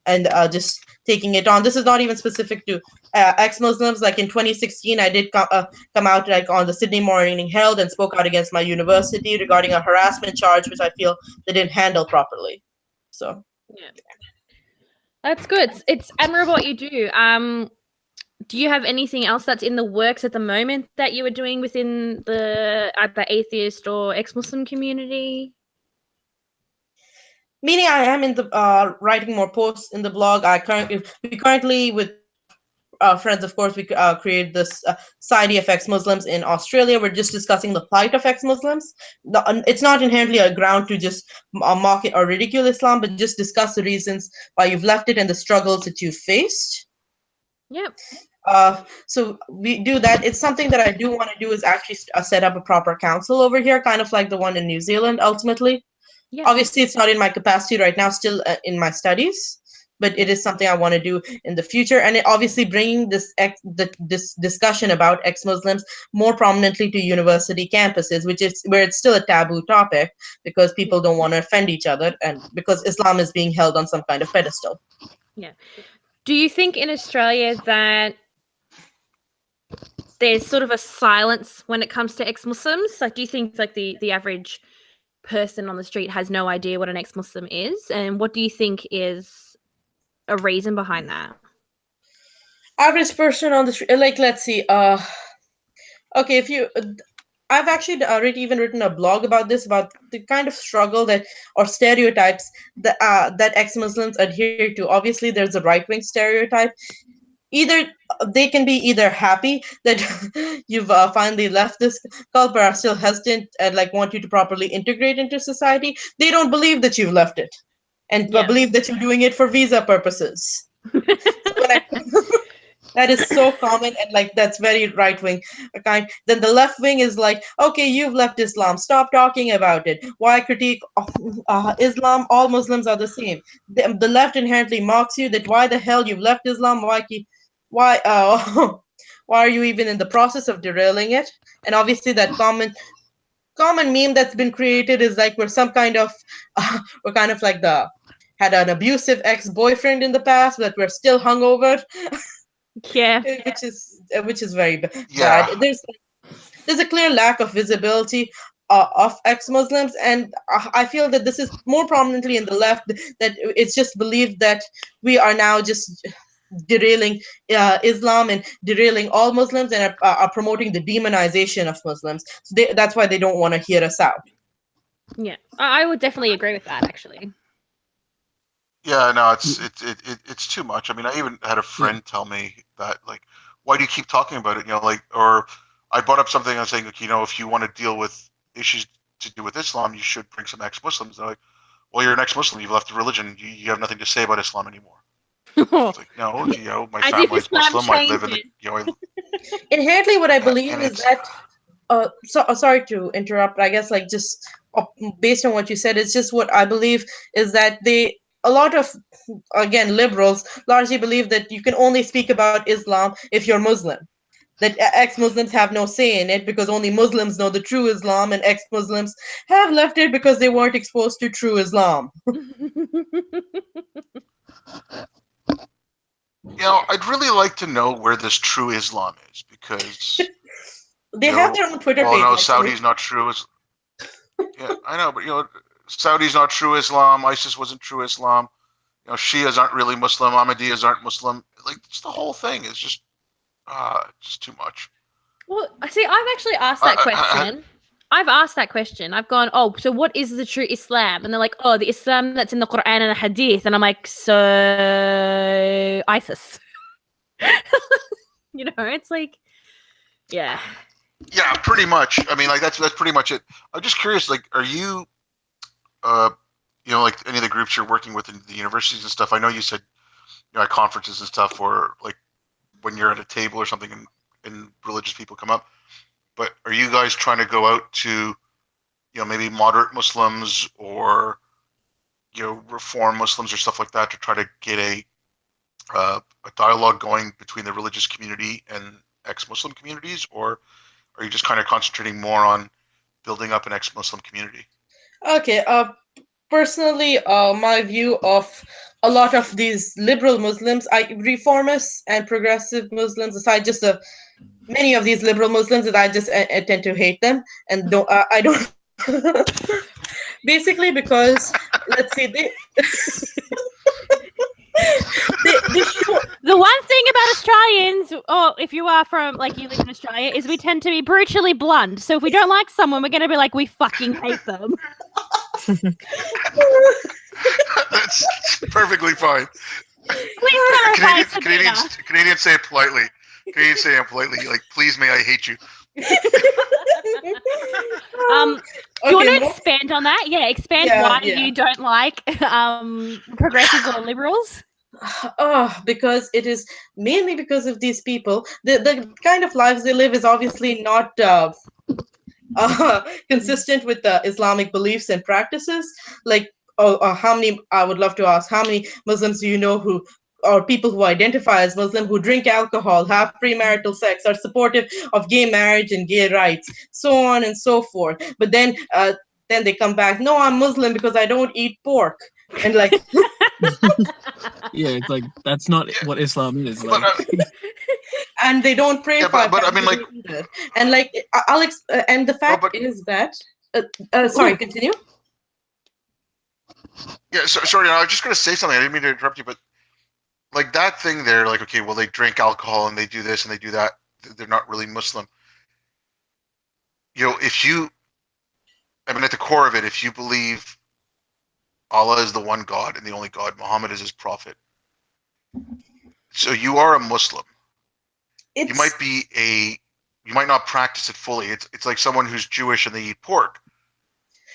[SPEAKER 4] and just taking it on. This is not even specific to ex-Muslims. Like in 2016, I did come out like on the Sydney Morning Herald and spoke out against my university regarding a harassment charge, which I feel they didn't handle properly. So
[SPEAKER 2] yeah, that's good. It's admirable what you do. Do you have anything else that's in the works at the moment that you are doing within the atheist or ex-Muslim community?
[SPEAKER 4] Meaning, I am in the writing more posts in the blog. We currently with friends, of course, we create this Society of Ex-Muslims in Australia. We're just discussing the plight of ex-Muslims. It's not inherently a ground to just mock it or ridicule Islam, but just discuss the reasons why you've left it and the struggles that you've faced.
[SPEAKER 2] Yep.
[SPEAKER 4] So we do that. It's something that I do want to do, is actually set up a proper council over here, kind of like the one in New Zealand, ultimately. Yeah. Obviously, it's not in my capacity right now, still in my studies. but it is something I want to do in the future. And it obviously bringing this discussion about ex-Muslims more prominently to university campuses, which is where it's still a taboo topic because people don't want to offend each other, and because Islam is being held on some kind of pedestal.
[SPEAKER 2] Yeah. Do you think in Australia that there's sort of a silence when it comes to ex-Muslims? Like, do you think like the average person on the street has no idea what an ex-Muslim is? And what do you think is a reason behind that?
[SPEAKER 4] Average person on the street, like, let's see. Okay, if you, I've actually already even written a blog about this, about the kind of struggle that, or stereotypes that ex-Muslims adhere to. Obviously, there's a right-wing stereotype. Either they can be either happy that you've finally left this cult, but are still hesitant and like want you to properly integrate into society. They don't believe that you've left it, and believe that you're doing it for visa purposes. That is so common, and like that's very right wing kind. Then the left wing is like, okay, you've left Islam, stop talking about it. Why critique Islam? All Muslims are the same. The left inherently mocks you that why the hell you've left Islam? Why are you even in the process of derailing it? And obviously that common meme that's been created is like we're some kind of we're kind of like had an abusive ex-boyfriend in the past, but we're still hungover.
[SPEAKER 2] Yeah,
[SPEAKER 4] which is very bad.
[SPEAKER 1] Yeah.
[SPEAKER 4] There's a clear lack of visibility of ex-Muslims, and I feel that this is more prominently in the left, that it's just believed that we are now just derailing Islam and derailing all Muslims, and are promoting the demonization of Muslims. So that's why they don't want to hear us out.
[SPEAKER 2] Yeah, I would definitely agree with that, actually.
[SPEAKER 1] Yeah, no, it's too much. I mean, I even had a friend tell me that, like, why do you keep talking about it? You know, like, or I brought up something. I was saying, like, you know, if you want to deal with issues to do with Islam, you should bring some ex-Muslims. They're like, well, you're an ex-Muslim. You've left the religion. You have nothing to say about Islam anymore. It's like, no, you know, my family's Muslim. I live in the, you know.
[SPEAKER 4] Inherently, what I believe is that. Sorry to interrupt. I guess, like, just based on what you said, it's just what I believe is that a lot of, again, liberals largely believe that you can only speak about Islam if you're Muslim. That ex-Muslims have no say in it because only Muslims know the true Islam, and ex-Muslims have left it because they weren't exposed to true Islam.
[SPEAKER 1] You know, I'd really like to know where this true Islam is, because
[SPEAKER 4] they have their own Twitter page.
[SPEAKER 1] Well, no, Saudi's not true. Yeah, I know, but you know, Saudi's not true Islam. ISIS wasn't true Islam. You know, Shias aren't really Muslim. Ahmadiyas aren't Muslim. Like, it's the whole thing is just too much.
[SPEAKER 2] Well, see, I've actually asked that question. I've asked that question. I've gone, oh, so what is the true Islam? And they're like, oh, the Islam that's in the Quran and the Hadith. And I'm like, so ISIS. You know, it's like, yeah.
[SPEAKER 1] Yeah, pretty much. I mean, like, that's pretty much it. I'm just curious, like, are you, you know, like any of the groups you're working with in the universities and stuff? I know you said, you know, at conferences and stuff, or like when you're at a table or something and religious people come up. But are you guys trying to go out to, you know, maybe moderate Muslims or, you know, reform Muslims or stuff like that to try to get a dialogue going between the religious community and ex-Muslim communities, or are you just kind of concentrating more on building up an ex-Muslim community? Okay.
[SPEAKER 4] Personally, my view of a lot of these liberal Muslims, reformists and progressive Muslims aside, just many of these liberal Muslims, that I just tend to hate them, and I don't. Basically, because let's see,
[SPEAKER 2] the one thing about Australians, or if you are from, like, you live in Australia, is we tend to be brutally blunt. So if we don't like someone, we're going to be like, we fucking hate them.
[SPEAKER 1] That's perfectly fine.
[SPEAKER 2] Please clarify,
[SPEAKER 1] Canadians say it politely. Canadians say it politely, like, please may I hate you.
[SPEAKER 2] Do you want to expand on that? Yeah, expand why you don't like progressives or liberals.
[SPEAKER 4] Because it is mainly because of these people. The kind of lives they live is obviously not consistent with the Islamic beliefs and practices. Like, how many? I would love to ask, how many Muslims do you know who, or people who identify as Muslim, who drink alcohol, have premarital sex, are supportive of gay marriage and gay rights, so on and so forth. But then they come back, no, I'm Muslim because I don't eat pork, and like.
[SPEAKER 3] Yeah, it's like that's not what Islam is. Like,
[SPEAKER 4] and they don't pray
[SPEAKER 1] Yeah,
[SPEAKER 4] five
[SPEAKER 1] but I
[SPEAKER 4] times
[SPEAKER 1] mean,
[SPEAKER 4] a
[SPEAKER 1] like,
[SPEAKER 4] day either. And like Alex, and the fact is that. Sorry, continue.
[SPEAKER 1] yeah. Sorry, I was just gonna say something. I didn't mean to interrupt you, but like that thing there, like, okay, well, they drink alcohol and they do this and they do that. They're not really Muslim. You know, I mean, at the core of it, if you believe Allah is the one God and the only God, Muhammad is his prophet, so you are a Muslim. You might not practice it fully. It's like someone who's Jewish and they eat pork.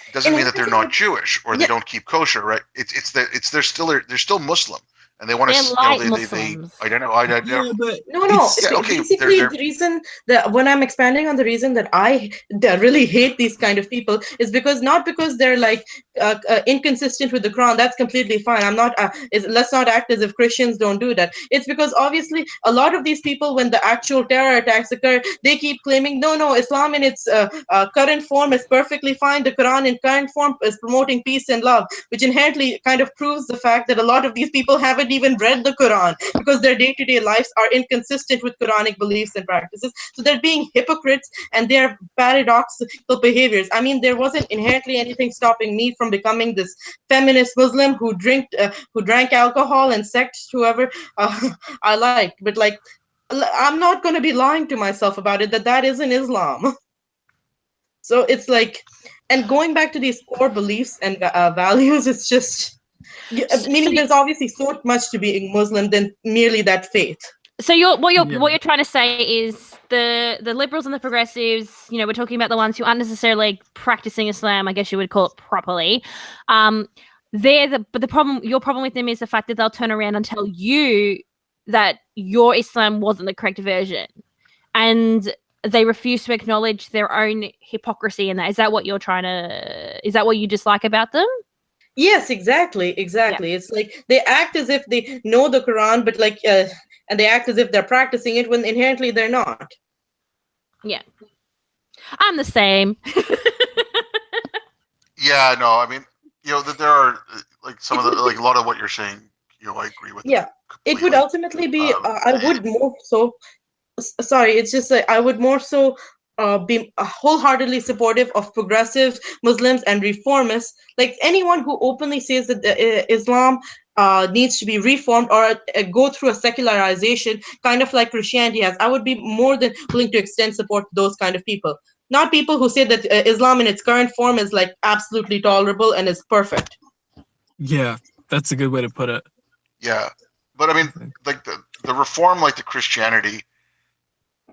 [SPEAKER 1] It doesn't mean that they're not Jewish or they don't keep kosher, right? They're still Muslim. And they want to,
[SPEAKER 2] Muslims.
[SPEAKER 1] I don't know.
[SPEAKER 4] No.
[SPEAKER 1] Yeah, okay,
[SPEAKER 4] Basically, the reason that when I'm expanding on the reason that I really hate these kind of people is not because they're like inconsistent with the Quran. That's completely fine. I'm not. Let's not act as if Christians don't do that. It's because obviously a lot of these people, when the actual terror attacks occur, they keep claiming, no, Islam in its current form is perfectly fine. The Quran in current form is promoting peace and love, which inherently kind of proves the fact that a lot of these people haven't even read the Quran because their day-to-day lives are inconsistent with Quranic beliefs and practices. So they're being hypocrites and they're paradoxical behaviors. I mean, there wasn't inherently anything stopping me from becoming this feminist Muslim who drank alcohol and sexed whoever I liked. But like, I'm not going to be lying to myself about it that isn't Islam. So it's like, and going back to these core beliefs and values, it's just. Meaning, there's obviously so much to being Muslim than merely that faith.
[SPEAKER 2] So what you're trying to say is the liberals and the progressives, you know, we're talking about the ones who aren't necessarily practicing Islam, I guess you would call it properly. But your problem with them is the fact that they'll turn around and tell you that your Islam wasn't the correct version, and they refuse to acknowledge their own hypocrisy in that. Is that what you're is that what you dislike about them?
[SPEAKER 4] Yes, exactly. Yeah. It's like they act as if they know the Quran, but like, and they act as if they're practicing it when inherently they're not.
[SPEAKER 2] Yeah, I'm the same.
[SPEAKER 1] Yeah, no, I mean, you know, that there are like some of the like a lot of what you're saying. You know, I agree with.
[SPEAKER 4] Yeah, it would ultimately be. I would more so. Sorry, it's just that I would more so. Be wholeheartedly supportive of progressive Muslims and reformists, like anyone who openly says that Islam needs to be reformed or go through a secularization, kind of like Christianity has. I would be more than willing to extend support to those kind of people, not people who say that Islam in its current form is like absolutely tolerable and is perfect.
[SPEAKER 3] Yeah, that's a good way to put it.
[SPEAKER 1] Yeah, but I mean, like the reform, like the Christianity.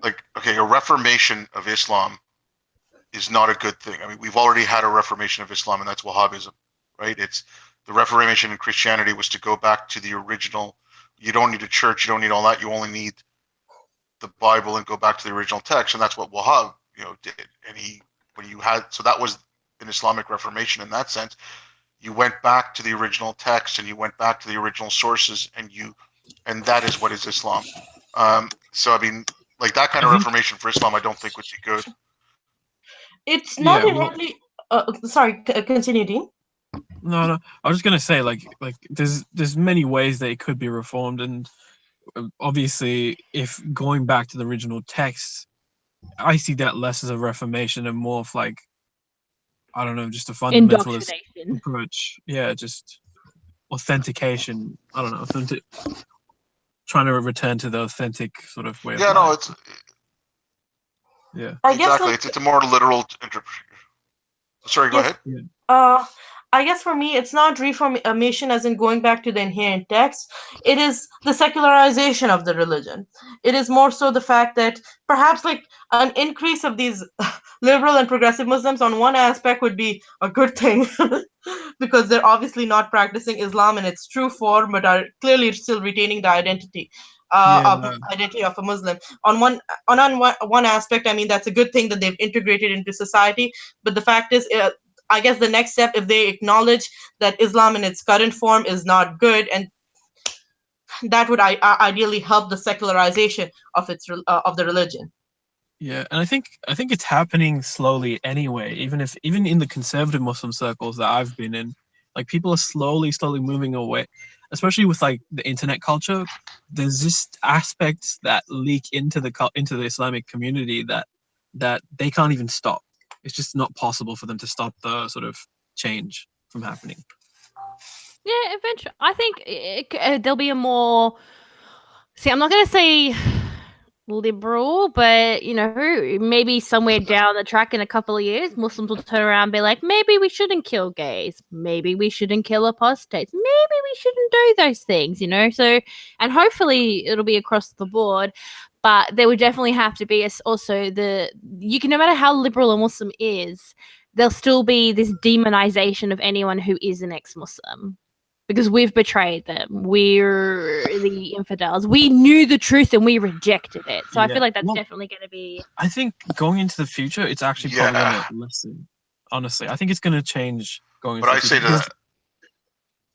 [SPEAKER 1] Like, okay, a reformation of Islam is not a good thing. I mean, we've already had a reformation of Islam, and that's Wahhabism, right? It's the reformation in Christianity was to go back to the original. You don't need a church, you don't need all that. You only need the Bible and go back to the original text, and that's what Wahhab, you know, did. And so that was an Islamic reformation in that sense. You went back to the original text, and you went back to the original sources, and that is what is Islam. So I mean. Like that kind of reformation for Islam, I don't think would be good.
[SPEAKER 4] It's not inherently. Sorry, continue, Dean.
[SPEAKER 3] No. I was just gonna say, like, there's many ways that it could be reformed, and obviously, if going back to the original text, I see that less as a reformation and more of like, I don't know, just a fundamentalist approach. Yeah, just authentication. I don't know, trying to return to the authentic sort of way of life.
[SPEAKER 1] No, it's
[SPEAKER 4] I guess
[SPEAKER 1] exactly. It's a more literal interpretation. Sorry, go ahead.
[SPEAKER 4] Yeah. I guess for me, it's not reformation as in going back to the inherent text. It is the secularization of the religion. It is more so the fact that perhaps like an increase of these liberal and progressive Muslims on one aspect would be a good thing because they're obviously not practicing Islam in its true form, but are clearly still retaining the identity. Identity of a Muslim. On one aspect, I mean, that's a good thing that they've integrated into society. But the fact is, I guess the next step, if they acknowledge that Islam in its current form is not good, and that would ideally help the secularization of the religion.
[SPEAKER 3] Yeah, and I think it's happening slowly anyway. Even in the conservative Muslim circles that I've been in, like people are slowly moving away, especially with like the internet culture. There's just aspects that leak into the Islamic community that they can't even stop. It's just not possible for them to stop the sort of change from happening.
[SPEAKER 2] Yeah, eventually. I think there'll be a more. See, I'm not going to say liberal, but maybe somewhere down the track in a couple of years, Muslims will turn around and be like, maybe we shouldn't kill gays, maybe we shouldn't kill apostates, maybe we shouldn't do those things, So, and hopefully it'll be across the board, but there would definitely have to be also no matter how liberal a Muslim is, there'll still be this demonization of anyone who is an ex-Muslim. Because we've betrayed them. We're the infidels. We knew the truth and we rejected it. So I feel like that's definitely going to be...
[SPEAKER 3] I think going into the future, it's actually probably going to lessen. Honestly, I think it's going to change going into the future. But I say to that...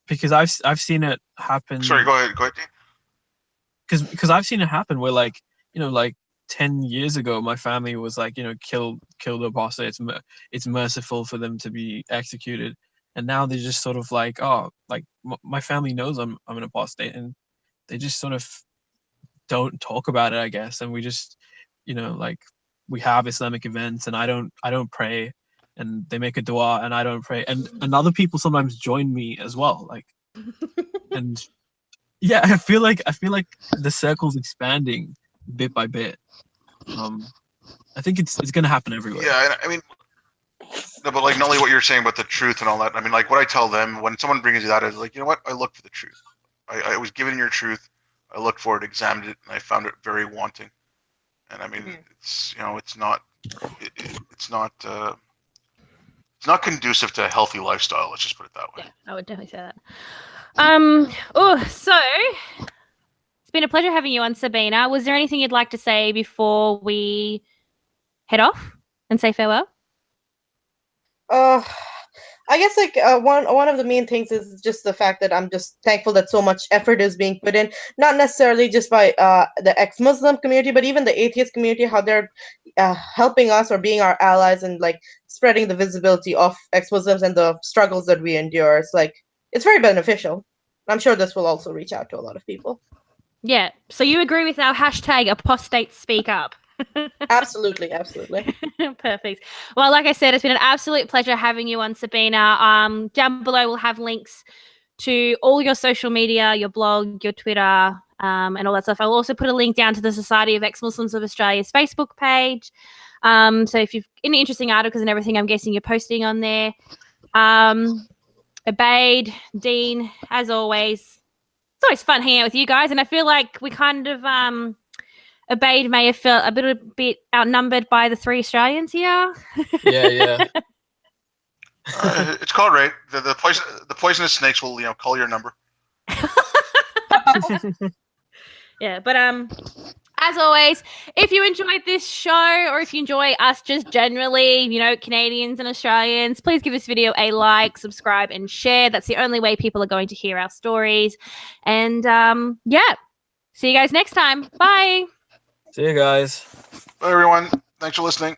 [SPEAKER 3] Because I've seen it happen...
[SPEAKER 1] Sorry, go ahead, Dean.
[SPEAKER 3] Because I've seen it happen where, like 10 years ago, my family was like, kill the apostate. It's merciful for them to be executed. And now they're just sort of like, oh, like my family knows I'm an apostate, and they just sort of don't talk about it, I guess. And we just, we have Islamic events, and I don't pray, and they make a dua, and I don't pray, and other people sometimes join me as well, like, and yeah, I feel like the circle's expanding bit by bit. I think it's gonna happen everywhere.
[SPEAKER 1] Yeah, I mean. No, but like Nulli, what you're saying about the truth and all that. I mean, like what I tell them when someone brings you that is like, you know what? I look for the truth. I was given your truth. I looked for it, examined it, and I found it very wanting. And I mean, it's it's not conducive to a healthy lifestyle. Let's just put it that way.
[SPEAKER 2] Yeah, I would definitely say that. So it's been a pleasure having you on, Sabeena. Was there anything you'd like to say before we head off and say farewell?
[SPEAKER 4] I guess one of the main things is just the fact that I'm just thankful that so much effort is being put in, not necessarily just by the ex-Muslim community, but even the atheist community, how they're helping us or being our allies and like spreading the visibility of ex-Muslims and the struggles that we endure. It's very beneficial. I'm sure this will also reach out to a lot of people.
[SPEAKER 2] Yeah. So you agree with our hashtag apostates speak up?
[SPEAKER 4] Absolutely.
[SPEAKER 2] Perfect. Well, like I said, it's been an absolute pleasure having you on, Sabeena. Down below we'll have links to all your social media, your blog, your Twitter, and all that stuff. I'll also put a link down to the Society of Ex-Muslims of Australia's Facebook page. So if you've any interesting articles and everything, I'm guessing you're posting on there. Obaid, Deen, as always, it's always fun hanging out with you guys, and I feel like we kind of Obaid may have felt a bit outnumbered by the 3 Australians here.
[SPEAKER 3] Yeah.
[SPEAKER 1] It's called right. The poisonous snakes will call your number.
[SPEAKER 2] Yeah, but as always, if you enjoyed this show or if you enjoy us just generally, Canadians and Australians, please give this video a like, subscribe, and share. That's the only way people are going to hear our stories. And yeah, see you guys next time. Bye.
[SPEAKER 3] See you guys.
[SPEAKER 1] Bye, everyone. Thanks for listening.